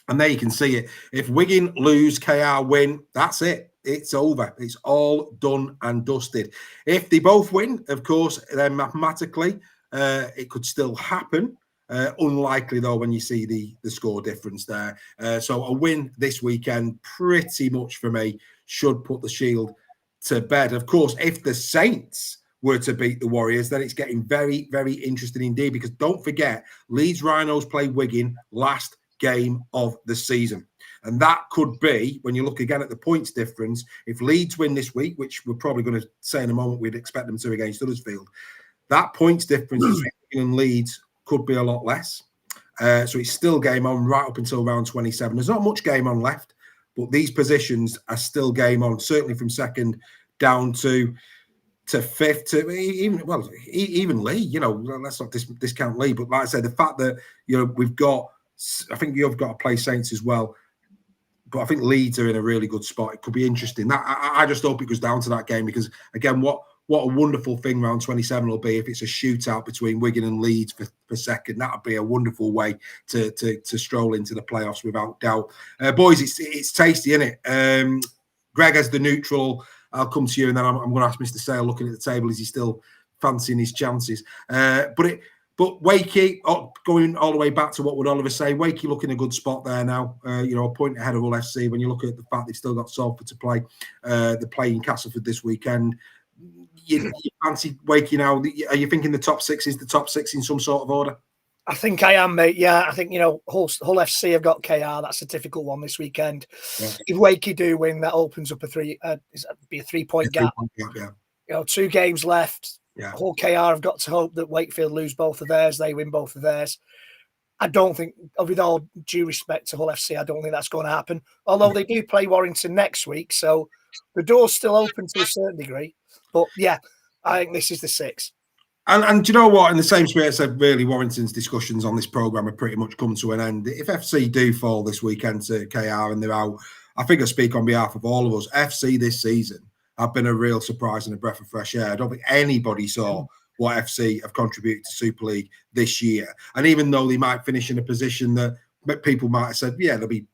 And there you can see it. If Wigan lose, KR win, that's it. It's over. It's all done and dusted. If they both win, of course, then mathematically it could still happen. Unlikely, though, when you see the score difference there. So a win this weekend, pretty much for me, should put the Shield to bed. Of course, if the Saints were to beat the Warriors, then it's getting very, very interesting indeed, because don't forget, Leeds Rhinos played Wigan last game of the season. And that could be, when you look again at the points difference, if Leeds win this week, which we're probably going to say in a moment we'd expect them to against Huddersfield, that points difference between Wigan and Leeds could be a lot less. So it's still game on right up until round 27. There's not much game on left, but these positions are still game on, certainly from second down to fifth, to even Lee. Let's not discount Lee, but like I said, the fact that we've got, I think you've got to play Saints as well. But I think Leeds are in a really good spot. It could be interesting. I just hope it goes down to that game, because, again, what a wonderful thing round 27 will be if it's a shootout between Wigan and Leeds for second. That would be a wonderful way to stroll into the playoffs, without doubt. Boys, it's tasty, isn't it? Greg, as the neutral, I'll come to you, and then I'm going to ask Mr. Sale, looking at the table, is he still fancying his chances? But Wakey, going all the way back to what would Oliver say, Wakey looking a good spot there now. A point ahead of Hull FC. When you look at the fact they've still got Salford to play, they're playing Castleford this weekend. You fancy Wakey now? Are you thinking the top six is the top six in some sort of order? I think I am, mate. Yeah, I think Hull FC have got KR. That's a difficult one this weekend. Yeah. If Wakey do win, that opens up a 3-point gap. Yeah. 2 games left. Yeah. Hull KR have got to hope that Wakefield lose both of theirs, they win both of theirs. I don't think, with all due respect to Hull FC, I don't think that's going to happen. Although they do play Warrington next week, so the door's still open to a certain degree. But yeah, I think this is the 6. And do you know what? In the same spirit, I said, really, Warrington's discussions on this programme have pretty much come to an end. If FC do fall this weekend to KR and they're out, I think I speak on behalf of all of us. FC this season have been a real surprise and a breath of fresh air. I don't think anybody saw what FC have contributed to Super League this year. And even though they might finish in a position that people might have said, yeah, they'll be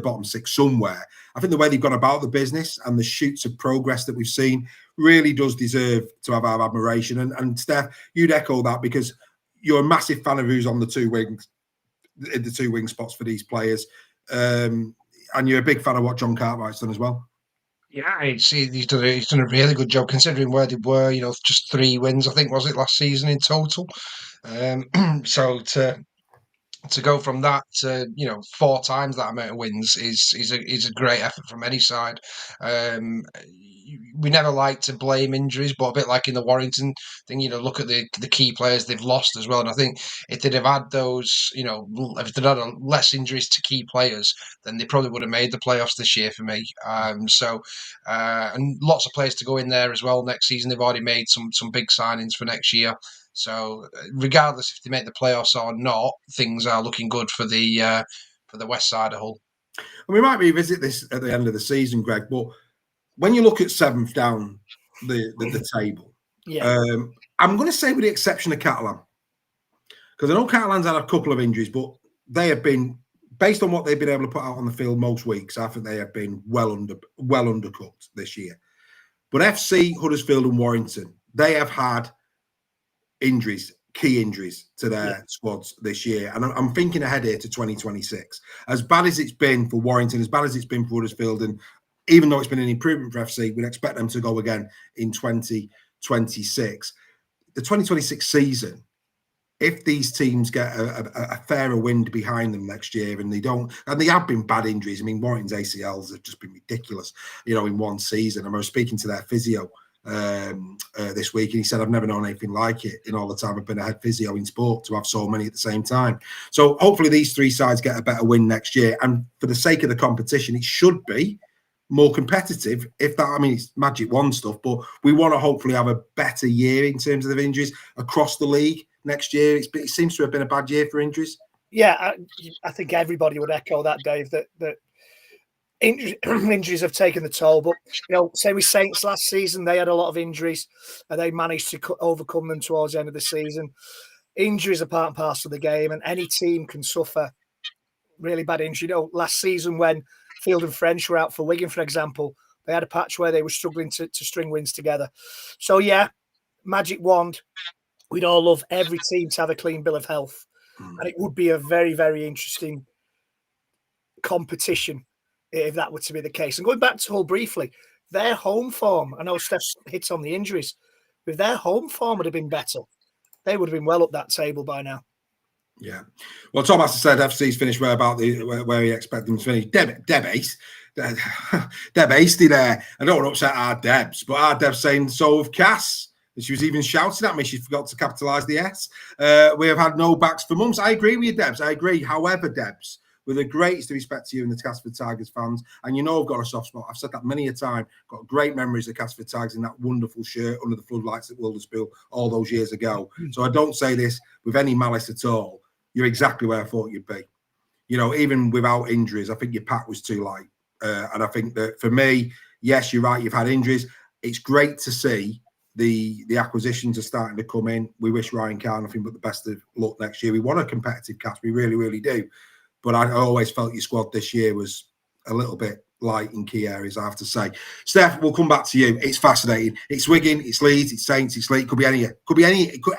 bottom 6 somewhere, I think the way they've gone about the business and the shoots of progress that we've seen really does deserve to have our admiration. And Steph, you'd echo that, because you're a massive fan of who's on the 2 wings, the 2 wing spots for these players. And you're a big fan of what John Cartwright's done as well. Yeah, he's done a really good job, considering where they were. Just 3 wins, I think, was it, last season in total. So to go from that to 4 times that amount of wins is a great effort from any side. We never like to blame injuries, but a bit like in the Warrington thing, look at the key players they've lost as well. And I think if they'd have had those, if they'd had less injuries to key players, then they probably would have made the playoffs this year for me. And lots of players to go in there as well next season. They've already made some big signings for next year. So regardless if they make the playoffs or not, things are looking good for the west side of Hull. And we might revisit this at the end of the season, Greg, but when you look at 7th down the table, I'm going to say with the exception of Catalan, because I know Catalan's had a couple of injuries, but they have been, based on what they've been able to put out on the field most weeks, I think they have been well undercooked this year. But FC, Huddersfield and Warrington, they have had injuries, key injuries to their squads this year. And I'm thinking ahead here to 2026. As bad as it's been for Warrington, as bad as it's been for Huddersfield, and even though it's been an improvement for FC, we'd expect them to go again in 2026. The 2026 season if these teams get a fairer wind behind them next year, and they have been bad injuries. I mean, Warrington's ACLs have just been ridiculous, in one season. And I was speaking to their physio this week, and he said, I've never known anything like it in all the time I've been a head physio in sport, to have so many at the same time. So hopefully these three sides get a better win next year. And for the sake of the competition, it should be more competitive. It's Magic One stuff, but we want to hopefully have a better year in terms of the injuries across the league next year. It seems to have been a bad year for injuries. Yeah, I think everybody would echo that, Dave, that injuries have taken the toll. But, say with Saints last season, they had a lot of injuries and they managed to overcome them towards the end of the season. Injuries are part and parcel of the game, and any team can suffer really bad injury. Last season when Field and French were out for Wigan, for example, they had a patch where they were struggling to string wins together. So, yeah, magic wand. We'd all love every team to have a clean bill of health. And it would be a very, very interesting competition if that were to be the case. And going back to Hull briefly, their home form, I know Steph hits on the injuries, if their home form would have been better, they would have been well up that table by now. Yeah. Well, Tom has said FC's finished where he expected them to finish. Deb Hasty there. I don't want to upset our Debs, but our Deb's saying so of Cass. And she was even shouting at me. She forgot to capitalise the S. We have had no backs for months. I agree with you, Debs. I agree. However, Debs, with the greatest respect to you and the Casford Tigers fans, and I've got a soft spot. I've said that many a time. Got great memories of Casford Tigers in that wonderful shirt under the floodlights at Wilderspool all those years ago. So I don't say this with any malice at all. You're exactly where I thought you'd be. Even without injuries, I think your pack was too light. And I think that for me, yes, you're right. You've had injuries. It's great to see the acquisitions are starting to come in. We wish Ryan Carr nothing but the best of luck next year. We want a competitive cast. We really, really do. But I always felt your squad this year was a little bit light in key areas, I have to say. Steph, we'll come back to you. It's fascinating. It's Wigan, it's Leeds, it's Saints, it's Leeds.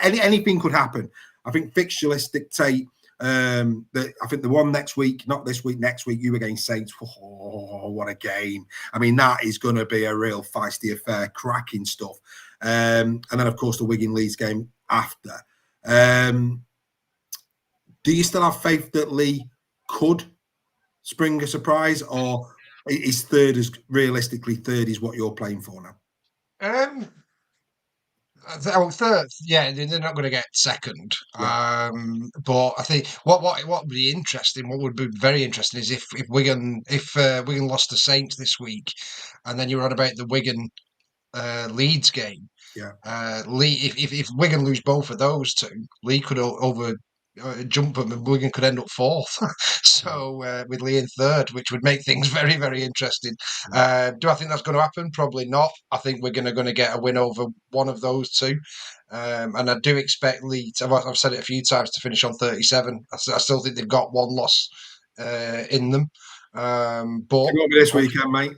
Anything could happen. I think fixture lists dictate that. I think the one next week, not this week, next week, you against Saints. Oh, what a game. That is going to be a real feisty affair, cracking stuff. And then, of course, the Wigan Leeds game after. Do you still have faith that Lee could spring a surprise, or is third is what you're playing for now? Third, yeah, they're not going to get second. Yeah. But I think what would be interesting, what would be very interesting, is if Wigan lost to Saints this week, and then you were on about the Wigan Leeds game. Yeah. If Wigan lose both of those two, Lee could jump them, and Wigan could end up fourth. So with Lee in third, which would make things very, very interesting. Do I think that's going to happen? Probably not. I think we're going to get a win over one of those two. And I do expect Lee, I've said it a few times, to finish on 37. I still think they've got one loss in them. But this weekend, mate.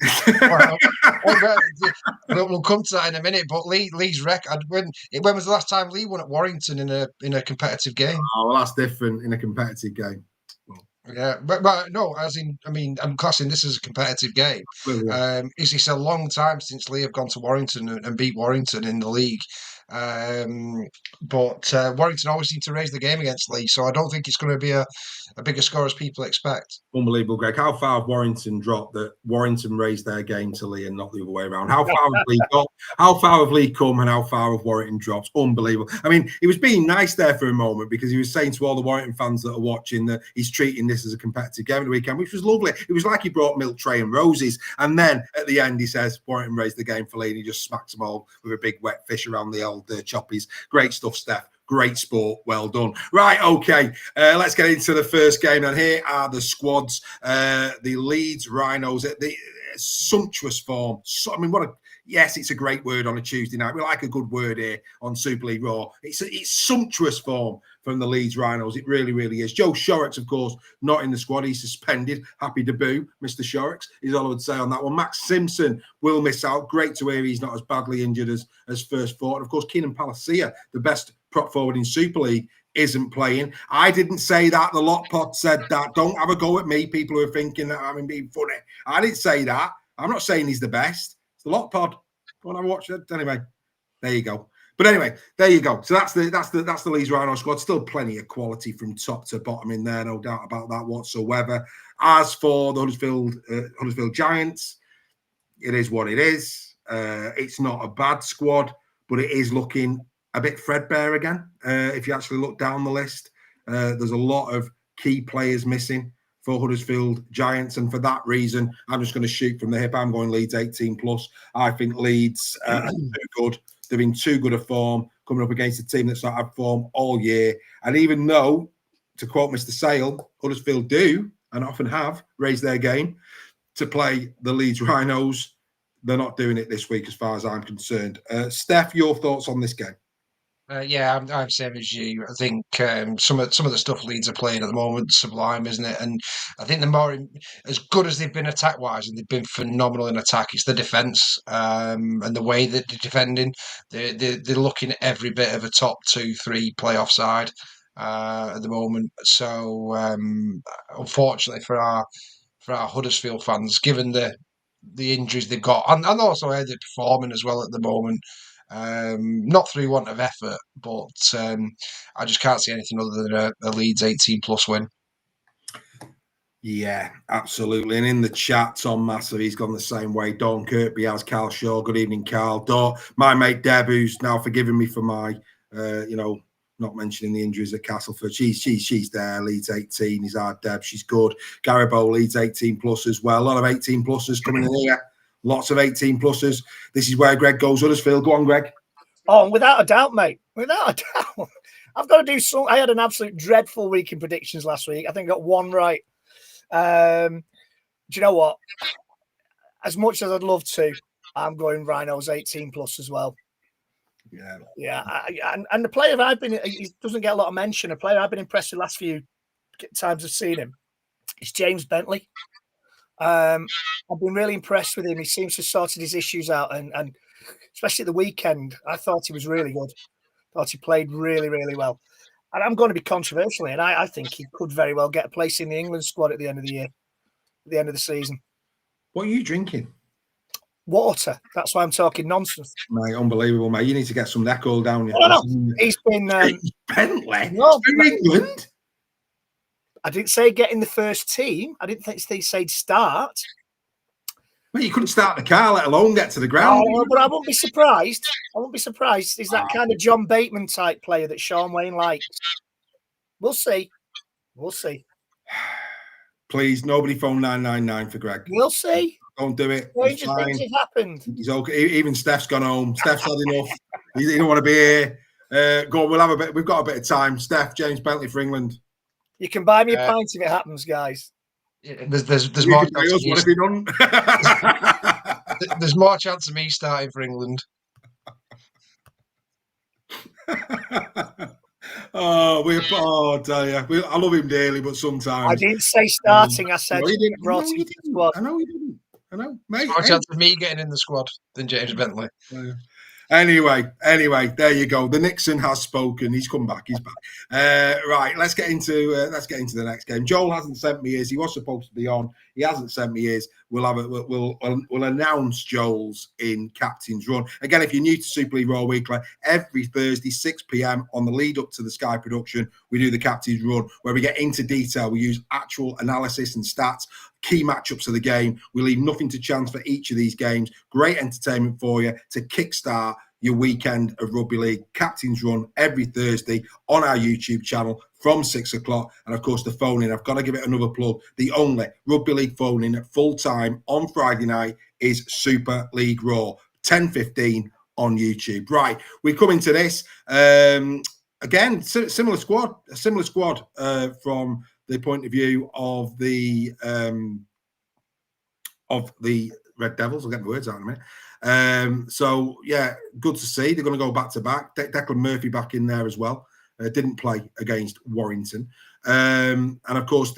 We'll come to that in a minute. But Lee's record. When was the last time Lee won at Warrington in a competitive game? Oh, well, that's different in a competitive game. Yeah, but no, I'm classing this as a competitive game. It's a long time since Lee have gone to Warrington and beat Warrington in the league. But Warrington always seem to raise the game against Lee, so I don't think it's going to be a bigger score as people expect. Unbelievable, Greg. How far have Warrington dropped that Warrington raised their game to Lee and not the other way around? How far have Lee got? How far have Lee come and how far have Warrington dropped? Unbelievable. He was being nice there for a moment because he was saying to all the Warrington fans that are watching that he's treating this as a competitive game at the weekend, which was lovely. It was like he brought milk tray and roses. And then at the end, he says, Warrington raised the game for Lee, and he just smacks them all with a big wet fish around the old choppies. Great stuff, Steph. Great sport. Well done. Right, okay. Let's get into the first game. And here are the squads. The Leeds Rhinos at the sumptuous form. Yes, it's a great word on a Tuesday night. We like a good word here on Super League Raw. It's sumptuous form from the Leeds Rhinos. It really, really is. Joe Shorrocks, of course, not in the squad. He's suspended. Happy debut, Mr. Shorrocks, is all I would say on that one. Max Simpson will miss out. Great to hear he's not as badly injured as first thought. And, of course, Keenan Palacia, the best prop forward in Super League, isn't playing. I didn't say that. The lot pod said that. Don't have a go at me, people who are thinking that I'm being funny. I didn't say that. I'm not saying he's the best. It's the lot pod. Go on, have a watch it. Anyway, there you go. But anyway, there you go. So that's the Leeds Rhino squad. Still plenty of quality from top to bottom in there, no doubt about that whatsoever. As for the Huddersfield Giants, it is what it is. It's not a bad squad, but it is looking a bit threadbare again. If you actually look down the list, there's a lot of key players missing for Huddersfield Giants, and for that reason, I'm just going to shoot from the hip. I'm going Leeds 18 plus. I think Leeds are too good. They've been too good a form coming up against a team that's not had form all year. And even though, to quote Mr. Sale, Huddersfield do and often have raised their game to play the Leeds Rhinos, they're not doing it this week as far as I'm concerned. Steph, your thoughts on this game? Yeah, I'm same as you. I think some of the stuff Leeds are playing at the moment sublime, isn't it? And I think the more as good as they've been attack wise, and they've been phenomenal in attack, it's the defence and the way that they're defending. They're looking at every bit of a top 2-3 playoff side at the moment. So unfortunately for our Huddersfield fans, given the injuries they've got, and also how they're performing as well at the moment. Not through want of effort, but I just can't see anything other than a Leeds 18 plus win. Yeah, absolutely. And in the chat, Tom Massive, he's gone the same way. Dawn Kirkby has Carl Shaw. Good evening, Carl. My mate Deb, who's now forgiven me for my, not mentioning the injuries at Castleford. She's there. Leeds 18 is our Deb. She's good. Gary Bow Leeds 18 plus as well. A lot of 18 pluses coming in here. Lots of 18 pluses. This is where Greg goes Huddersfield. Go on, Greg. Oh, without a doubt, mate. Without a doubt. I've got to do some. I had an absolute dreadful week in predictions last week. I think I got one right. Do you know what? As much as I'd love to, I'm going Rhinos 18 plus as well. Yeah. And the player I've been, he doesn't get a lot of mention. A player I've been impressed with the last few times I've seen him is James Bentley. I've been really impressed with him. He seems to have sorted his issues out, and especially at the weekend, I thought he was really good. I thought he played really, really well. And I'm going to be controversial, and I think he could very well get a place in the England squad at the end of the year, at the end of the season. What are you drinking? Water. That's why I'm talking nonsense. Mate, unbelievable, mate. You need to get some Necco down here. No. He's been Bentley. No, for England. I didn't say get in the first team. I didn't think they said start. Well, you couldn't start the car, let alone get to the ground. Oh, but I wouldn't be surprised. He's that kind of John Bateman type player that Sean Wayne likes. We'll see. Please, nobody phone 999 for Greg. We'll see. Don't do it. Stranger things have happened. He's okay. Even Steph's gone home. Steph's had enough. He don't want to be here. Go on, we'll have a bit. We've got a bit of time. Steph, James Bentley for England. You can buy me a pint if it happens, guys. There's more chance there's more chance of me starting for England. I tell you, I love him dearly, but sometimes I didn't say starting. I said brought him to the squad. I know you didn't. I know, mate. More chance of me getting in the squad than James Bentley. Anyway, there you go. The Nixon has spoken. He's come back. He's back. Right, let's get into the next game. Joel hasn't sent me his. He was supposed to be on. He hasn't sent me his. We'll announce Joel's in Captain's Run. Again, if you're new to Super League Raw Weekly, every Thursday 6 p.m. on the lead up to the Sky production, we do the Captain's Run where we get into detail. We use actual analysis and stats, key matchups of the game. We leave nothing to chance for each of these games. Great entertainment for you to kickstart your weekend of rugby league. Captain's Run every Thursday on our YouTube channel from 6 o'clock. And of course, the phone in. I've got to give it another plug. The only rugby league phone in at full time on Friday night is Super League Raw, 10:15 on YouTube. Right, we come into this again. Similar squad from the point of view of the Red Devils. I'll get the words out in a minute. So yeah, good to see. They're going to go back to back. Declan Murphy back in there as well. Didn't play against Warrington. And of course,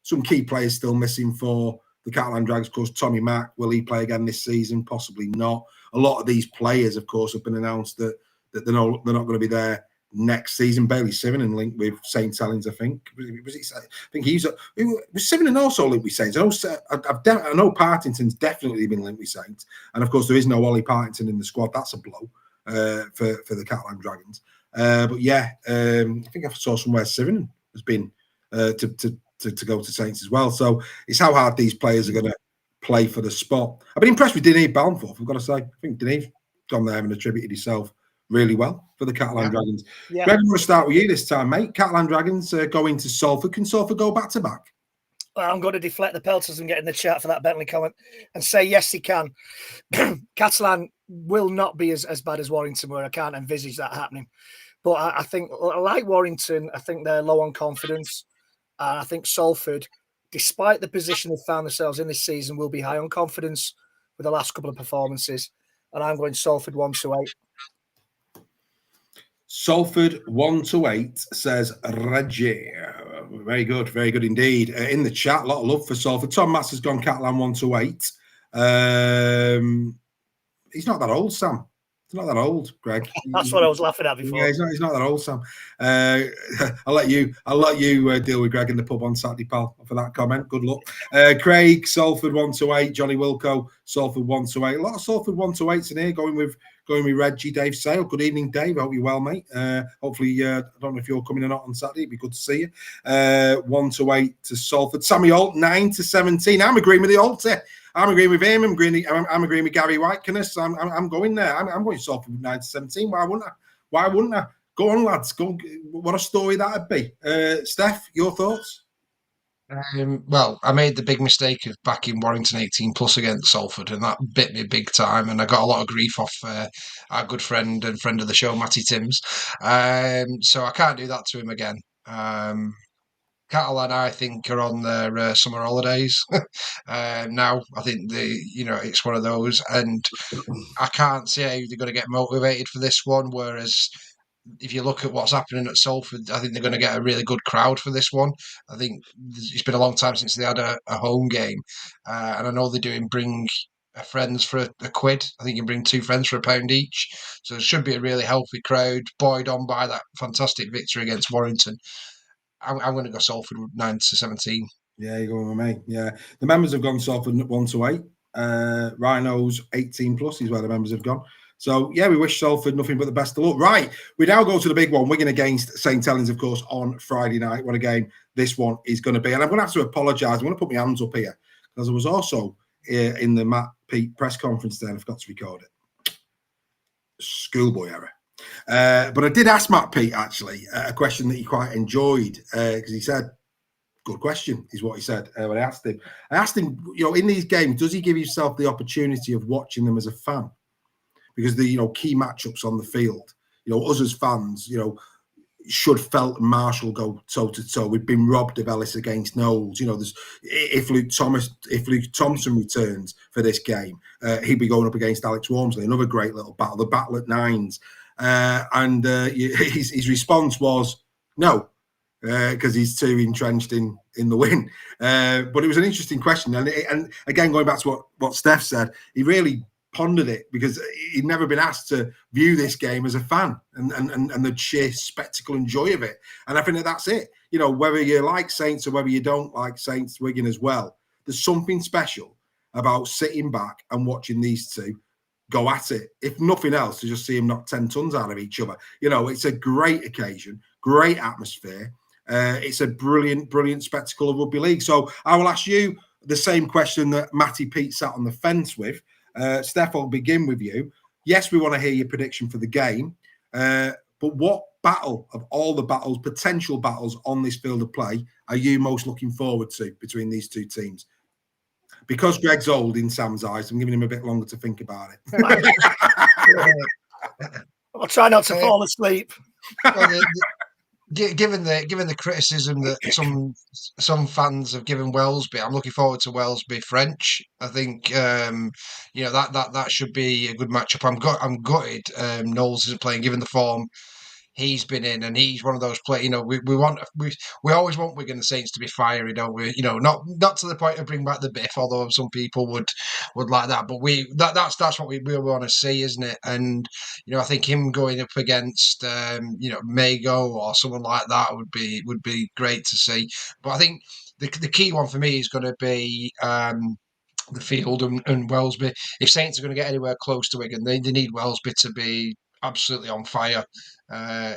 some key players still missing for the Catalan Drags. Of course, Tommy Mack, will he play again this season? Possibly not. A lot of these players, of course, have been announced that they're not going to be there next season. Bailey Sivonen linked with St. Helens, I think. I think was Sivonen also linked with Saints. I know Partington's definitely been linked with Saints. And of course, there is no Ollie Partington in the squad. That's a blow. for the Catalan Dragons. But yeah, I think I saw somewhere Siren has been to go to Saints as well. So it's how hard these players are going to play for the spot. I've been impressed with Denis Balmforth, I've got to say. I think Denis gone there and attributed himself really well for the Catalan Dragons. Yeah. Greg, I'm going to start with you this time, mate. Catalan Dragons go into Salford. Can Salford go back to back? Well, I'm going to deflect the pelters and get in the chat for that Bentley comment and say yes, he can. Catalan will not be as bad as Warrington were. I can't envisage that happening. But I think, like Warrington, I think they're low on confidence. I think Salford, despite the position they've found themselves in this season, will be high on confidence with the last couple of performances. And I'm going Salford 1-8. Salford 1-8, says Reggie. Very good indeed. In the chat, a lot of love for Salford. Tom Matz has gone Catalan 1-8. He's not that old, Sam. He's not that old, Greg. That's what I was laughing at before. Yeah, he's not that old, Sam. I'll let you deal with Greg in the pub on Saturday, pal, for that comment. Good luck. Craig, Salford 1-8. Johnny Wilco, Salford 1-8. A lot of Salford 1-8s in here, going with Reggie. Dave Sale. Good evening, Dave. I hope you're well, mate. Hopefully, I don't know if you're coming or not on Saturday. It'd be good to see you. 1-8 to Salford. Sammy Holt 9-17. I'm agreeing with the Alter. I'm agreeing with him. I'm agreeing with Gary Whitekiness. I'm going there. I'm going Salford 9-17. Why wouldn't I? Go on, lads. Go. What a story that'd be. Steph, your thoughts? Well, I made the big mistake of backing Warrington 18+ against Salford, and that bit me big time. And I got a lot of grief off our good friend and friend of the show, Matty Timms. So I can't do that to him again. Catalan, I think, are on their summer holidays now. I think it's one of those, and I can't see how they're going to get motivated for this one. Whereas, if you look at what's happening at Salford, I think they're going to get a really good crowd for this one. I think it's been a long time since they had a home game, and I know they're doing bring friends for a quid. I think you can bring 2 friends for £1 each, so it should be a really healthy crowd, buoyed on by that fantastic victory against Warrington. I'm going to go Salford 9-17. Yeah, you're going with me. Yeah, the members have gone Salford 1-8. Rhinos 18+ is where the members have gone. So yeah, we wish Salford nothing but the best of luck. Right, we now go to the big one. Wigan against St Helens, of course, on Friday night. What a game this one is going to be. And I'm going to have to apologise. I'm going to put my hands up here because I was also in the Matt Pete press conference there and I forgot to record it. Schoolboy error. But I did ask Matt Pete, actually, a question that he quite enjoyed because he said, good question, is what he said when I asked him. I asked him, in these games, does he give himself the opportunity of watching them as a fan? Because the key matchups on the field, us as fans, should Felt and Marshall go toe to toe. We've been robbed of Ellis against Knowles. There's if Luke Thompson returns for this game, he'd be going up against Alex Walmsley. Another great little battle, the battle at nines. And his response was no, because he's too entrenched in the win. But it was an interesting question, and again going back to what Steph said, he really pondered it because he'd never been asked to view this game as a fan and the sheer spectacle and joy of it. And I think that's it. Whether you like Saints or whether you don't like Saints, Wigan as well, there's something special about sitting back and watching these two go at it. If nothing else, to just see them knock 10 tons out of each other. It's a great occasion, great atmosphere. It's a brilliant spectacle of rugby league. So I will ask you the same question that Matty Pete sat on the fence with. Steph, I'll begin with you. Yes, we want to hear your prediction for the game. But what battle of all the battles, potential battles on this field of play, are you most looking forward to between these two teams? Because Greg's old in Sam's eyes, I'm giving him a bit longer to think about it. I'll try not to fall asleep. Given the criticism that some fans have given Wellesby, I'm looking forward to Wellesby French. I think that should be a good matchup. I'm gutted Knowles isn't playing, given the form he's been in, and he's one of those players. We always want Wigan the Saints to be fiery, don't we? Not to the point of bring back the biff, although some people would like that. But that's what we want to see, isn't it? And I think him going up against Mago or someone like that would be great to see. But I think the key one for me is going to be the field and Wellesby. If Saints are going to get anywhere close to Wigan, they need Wellesby to be absolutely on fire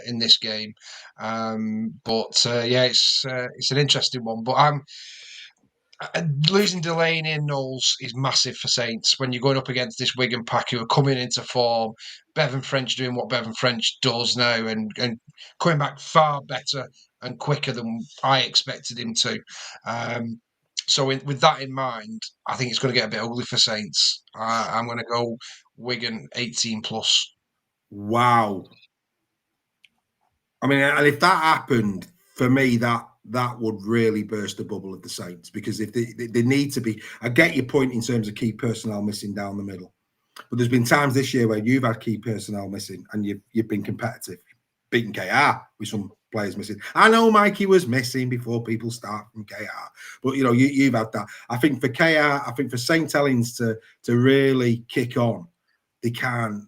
in this game. Yeah, it's an interesting one. But losing Delaney and Knowles is massive for Saints when you're going up against this Wigan pack who are coming into form. Bevan French doing what Bevan French does now and coming back far better and quicker than I expected him to. With that in mind, I think it's going to get a bit ugly for Saints. I'm going to go Wigan 18 plus. Wow. I mean, and if that happened, for me, that would really burst the bubble of the Saints, because if they need to be, I get your point in terms of key personnel missing down the middle, but there's been times this year where you've had key personnel missing and you've been competitive, beating KR with some players missing. I know Mikey was missing before people start from KR, but you've had that. I think for KR, I think for St. Helens to really kick on, they can,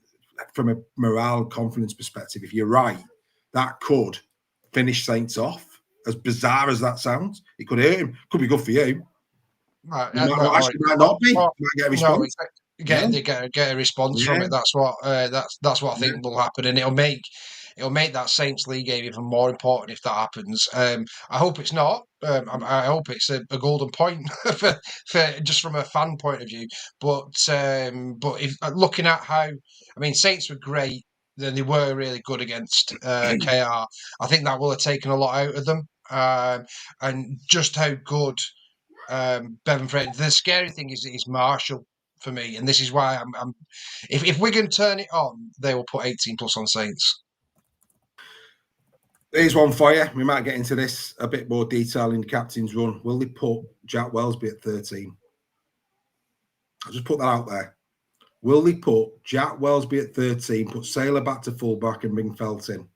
from a morale confidence perspective. If you're right, that could finish Saints off. As bizarre as that sounds, it could hurt him. Could be good for you. Might not be. Might get a response. Get a response from it. That's what I think will happen, and it'll make that Saints League game even more important if that happens. I hope it's not. I hope it's a golden point for just from a fan point of view. But if looking at how, Saints were great. Then they were really good against KR. I think that will have taken a lot out of them. And just how good Bevan French. The scary thing is Marshall for me, and this is why I'm. If Wigan turn it on, they will put 18 plus on Saints. Here's one for you. We might get into this a bit more detail in the captain's run. Will they put Jack Welsby at 13? I'll just put that out there. Will they put Jack Welsby at 13, put Saylor back to fullback and bring Felt in?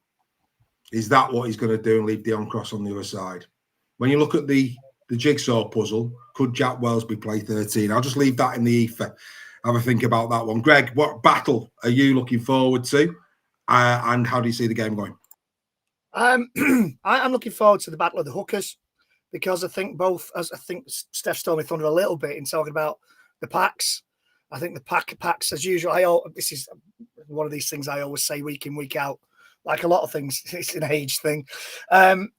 Is that what he's going to do and leave Dion Cross on the other side? When you look at the jigsaw puzzle, could Jack Welsby play 13? I'll just leave that in the ether. Have a think about that one. Greg, what battle are you looking forward to? And how do you see the game going? I'm looking forward to the battle of the hookers, because I think Steph stole my thunder a little bit in talking about the packs. I think the packs, as usual, this is one of these things I always say week in, week out. Like a lot of things, it's an age thing. I'm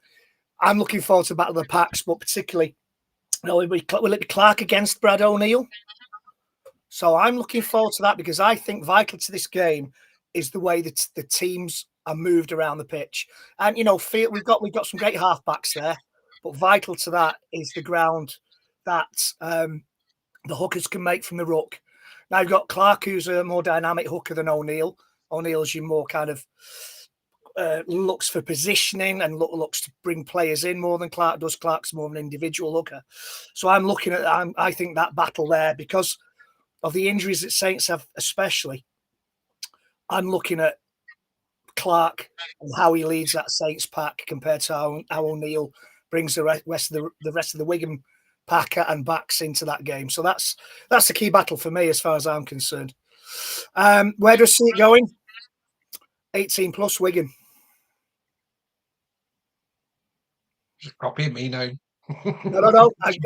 looking forward to the battle of the packs, but particularly, will it be Clark against Brad O'Neill? So I'm looking forward to that, because I think vital to this game is the way that the teams are moved around the pitch. And we've got some great halfbacks there, but vital to that is the ground that the hookers can make from the ruck. Now you've got Clark, who's a more dynamic hooker than O'Neill. O'Neill's your more kind of looks for positioning and looks to bring players in more than Clark does. Clark's more of an individual hooker. So I'm looking at I think that battle there, because of the injuries that Saints have especially. I'm looking at Clark and how he leads that Saints pack compared to how O'Neill brings the rest of the Wigan pack and backs into that game. So that's the key battle for me as far as I'm concerned. Where do I see it going? 18 plus Wigan. Copy me now. No. I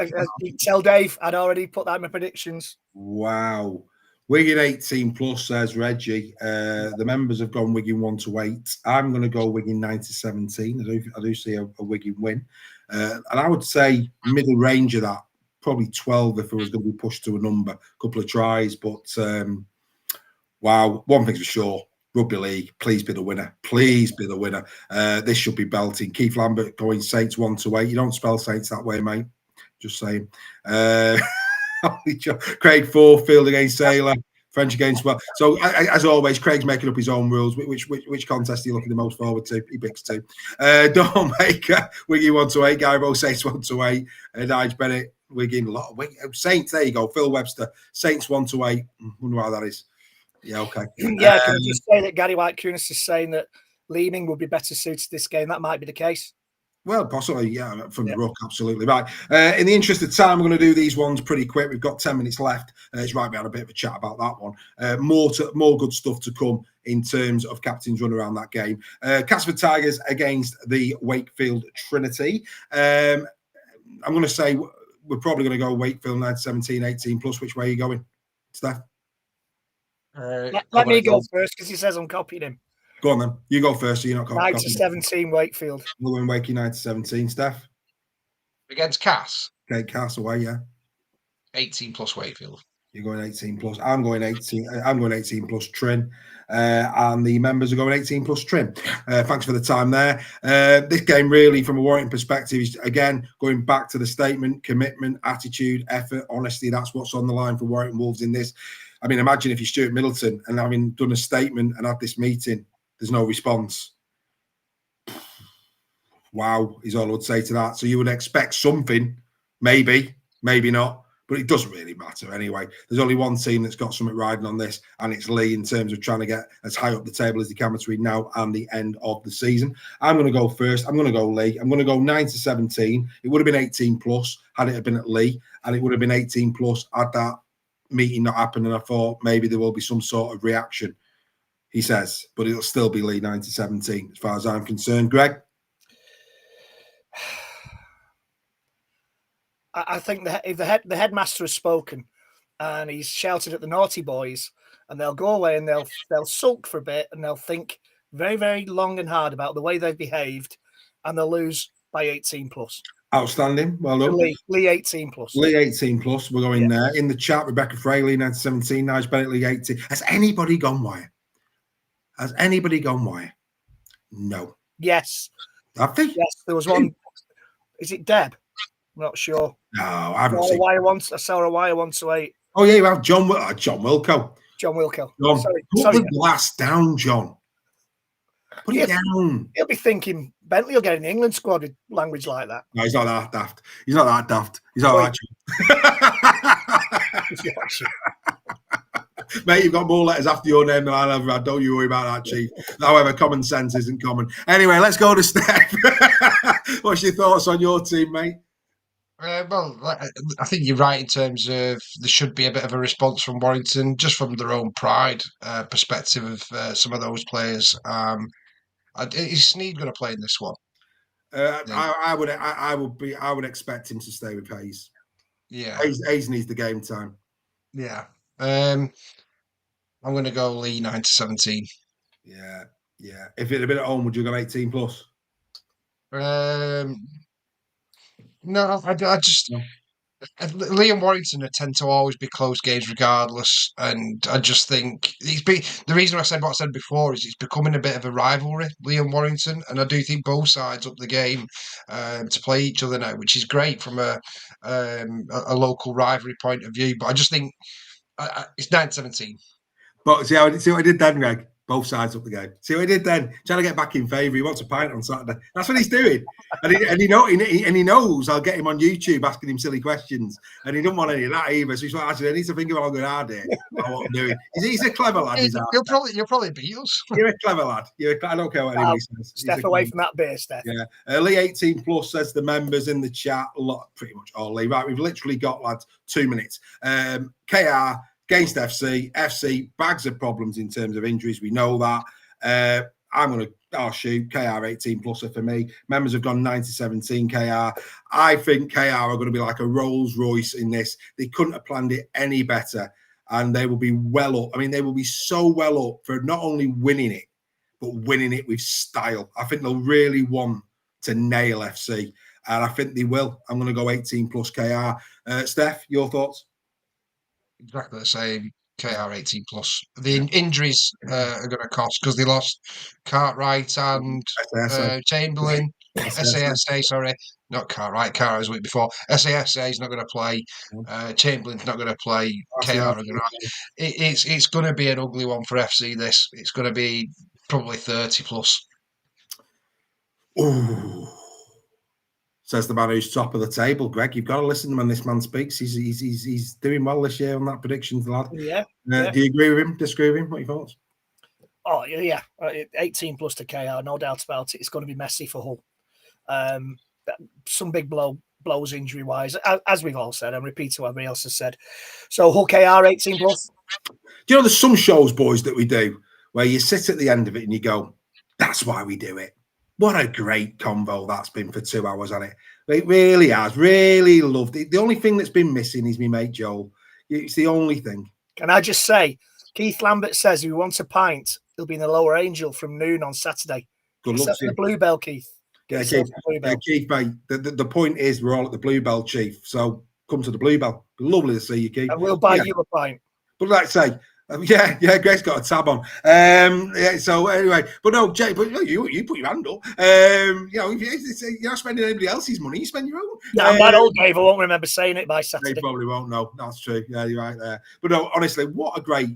tell Dave I'd already put that in my predictions. Wow. Wigan 18 plus, says Reggie. The members have gone Wigan 1-8. I'm going to go Wigan 9-17. I do see a Wigan win. And I would say middle range of that, probably 12 if it was going to be pushed to a number, a couple of tries. But wow, one thing's for sure. Rugby League, please be the winner. Please be the winner. This should be belting. Keith Lambert going Saints 1-8. You don't spell Saints that way, mate. Just saying. Craig Forfield against Saylor, French against well. So as always, Craig's making up his own rules. Which contest are you looking the most forward to? He picks two. Dawn Maker, Wigan 1-8. Gary Saints 1-8. Nige Bennett, Wigan. Saints. There you go. Phil Webster, Saints 1-8. Wonder why that is. Yeah, okay. Yeah, can I just say that Gary White-Kunis is saying that Leeming would be better suited to this game? That might be the case. Well, possibly, yeah, from the ruck, absolutely right. In the interest of time, we're going to do these ones pretty quick. We've got 10 minutes left. It's right, we had a bit of a chat about that one. More good stuff to come in terms of captain's run around that game. Castleford Tigers against the Wakefield Trinity. I'm going to say we're probably going to go Wakefield 9-17, 18 plus. Which way are you going, Steph? Let me go first because he says I'm copying him. Go on then. You go first, so you're not copying. 9-17 Wakefield. We'll win Wakey 9-17. Steph? Against Cass? Okay, Cass away, yeah. 18 plus Wakefield. You're going 18 plus. I'm going 18. I'm going 18 plus Trin. And the members are going 18 plus Trin. Thanks for the time there. This game really, from a Warrington perspective, is again going back to the statement: commitment, attitude, effort, honesty. That's what's on the line for Warrington Wolves in this. I mean, imagine if you're Stuart Middleton and having done a statement and had this meeting, there's no response. Wow, is all I would say to that. So you would expect something, maybe not, but it doesn't really matter anyway. There's only one team that's got something riding on this, and it's Lee, in terms of trying to get as high up the table as they can between now and the end of the season. I'm going to go first. I'm going to go Lee. I'm going to go 9-17. It would have been 18 plus had it been at Lee, and it would have been 18 plus had that meeting not happened, and I thought maybe there will be some sort of reaction, he says, but it'll still be Lee 9-17 as far as I'm concerned. Greg? I think that if the headmaster has spoken and he's shouted at the naughty boys, and they'll go away and they'll sulk for a bit and they'll think very, very long and hard about the way they've behaved, and they'll lose by 18 plus. Outstanding. Well done. Lee 18 plus. Lee 18 plus. We're going there. In the chat, Rebecca Fraley 9-17. Nice Bennett Lee 18. Has anybody gone wire? Has anybody gone wire? No. Yes. Have they? Yes. There was one. Is it Deb? I'm not sure. No, I haven't seen. I saw a wire once to 8. Oh yeah, you have John Wilco. John Wilco. John, put the glass down, John. Put it down. He'll be thinking Bentley will get an England squad with language like that. No, he's not that daft. He's not that daft. He's not that. Mate, you've got more letters after your name than I'll ever had. Don't you worry about that, Chief. However, common sense isn't common. Anyway, let's go to Steph. What's your thoughts on your team, mate? Well, I think you're right in terms of there should be a bit of a response from Warrington, just from their own pride perspective of some of those players. Is Sneed going to play in this one? I would expect him to stay with Hayes. Yeah, Hayes needs the game time. Yeah, I'm going to go Lee 9-17. Yeah. If it had been at home, would you go 18 plus? No, I just Lee and Warrington tend to always be close games regardless, and I just think the reason I said what I said before is it's becoming a bit of a rivalry, Lee and Warrington, and I do think both sides up the game to play each other now, which is great from a local rivalry point of view. But I just think it's 9-17. But see what I did then, Greg? Both sides up the game. See what he did then? Trying to get back in favour. He wants a pint on Saturday. That's what he's doing. And he knows I'll get him on YouTube asking him silly questions. And he doesn't want any of that either. So he's like, actually, I need to think about how good I did. What I'm doing. He's a clever lad. You'll probably beat us. You're a clever lad. I don't care what anybody says. Step away from that beer, Steph. Yeah. Lee 18 plus says the members in the chat. Pretty much all Lee. Right, we've literally got, lads, 2 minutes. KR against FC, bags of problems in terms of injuries. We know that. I'm going to, shoot, KR 18 pluser for me. Members have gone 9-17 KR. I think KR are going to be like a Rolls Royce in this. They couldn't have planned it any better. And they will be well up. I mean, they will be so well up for not only winning it, but winning it with style. I think they'll really want to nail FC. And I think they will. I'm going to go 18 plus KR. Steph, your thoughts? Exactly the same. KR 18 plus. The injuries are going to cost because they lost Cartwright and Chamberlain. SASA, sorry, not Cartwright. Carr was the week before. SASA is not going to play. Chamberlain's not going to play. KR are going to. It's going to be an ugly one for FC. This it's going to be probably 30 plus. Ooh. Says the man who's top of the table. Greg, you've got to listen to him when this man speaks. He's doing well this year on that predictions, lad. Yeah. Do you agree with him? Disagree with him? What are your thoughts? Oh, yeah. 18 plus to KR, no doubt about it. It's going to be messy for Hull. Some big blows injury-wise, as we've all said, and repeat what everybody else has said. So Hull KR 18 plus. Do you know there's some shows, boys, that we do where you sit at the end of it and you go, that's why we do it. What a great convo that's been for 2 hours, hasn't it? It really has. Really loved it. The only thing that's been missing is me mate Joel. It's the only thing. Can I just say, Keith Lambert says, if he wants a pint, he'll be in the Lower Angel from noon on Saturday. Good luck to you. The Bluebell, Keith. Yeah, Keith, mate. The point is, we're all at the Bluebell, Chief. So come to the Bluebell. Lovely to see you, Keith. And we'll buy you a pint. But like I say, Greg's got a tab on. So anyway, but no, Jay, but you put your hand up. You're not spending anybody else's money. You spend your own. Yeah, I'm that old, Dave. I won't remember saying it by Saturday. They probably won't know. That's true. Yeah, you're right there. But no, honestly, what a great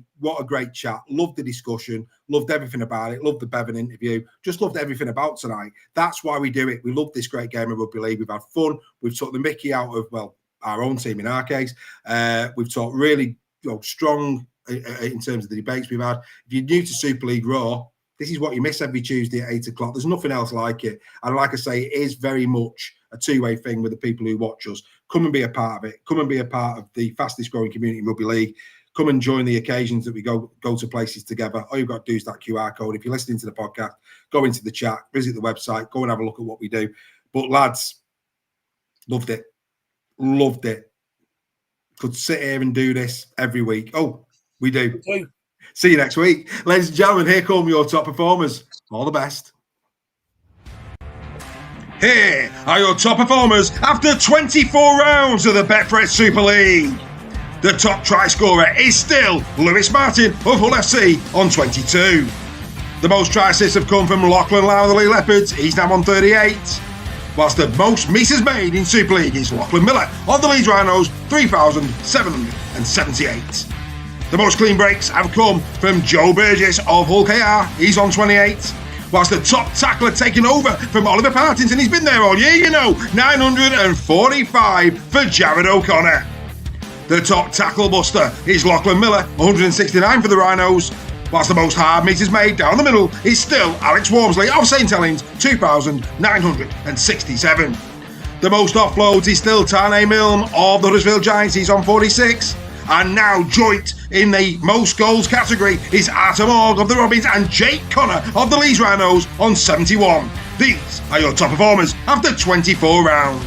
chat. Loved the discussion. Loved everything about it. Loved the Bevan interview. Just loved everything about tonight. That's why we do it. We love this great game of rugby league. We've had fun. We've took the mickey out of, well, our own team in our case. We've talked really strong in terms of the debates we've had. If you're new to Super League Raw, this is what you miss every Tuesday at 8 o'clock. There's nothing else like it. And like I say, it is very much a two-way thing with the people who watch us. Come and be a part of it. Come and be a part of the fastest growing community in rugby league. Come and join the occasions that we go to places together. All you've got to do is that QR code. If you're listening to the podcast, go into the chat, visit the website, go and have a look at what we do. But lads, loved it. Loved it. Could sit here and do this every week. Oh, we do. See you next week. Ladies and gentlemen, here come your top performers. All the best. Here are your top performers after 24 rounds of the Betfred Super League. The top try scorer is still Lewis Martin of Hull FC on 22. The most try assists have come from Lachlan Lau of the Lee Leopards. He's now on 38. Whilst the most misses made in Super League is Lachlan Miller of the Leeds Rhinos, 3,778. The most clean breaks have come from Joe Burgess of hullkr. He's on 28. Whilst the top tackler taking over from Oliver Partington, he's been there all year, 945 for Jared O'Connor. The top tackle buster is Lachlan Miller, 169 for the Rhinos. Whilst the most hard meters made down the middle is still Alex Wormsley of St Helens, 2,967. The most offloads is still Tane Milne of the Huddersfield Giants, he's on 46. And now joint in the most goals category is Artem Org of the Robins and Jake Connor of the Leeds Rhinos on 71. These are your top performers after 24 rounds.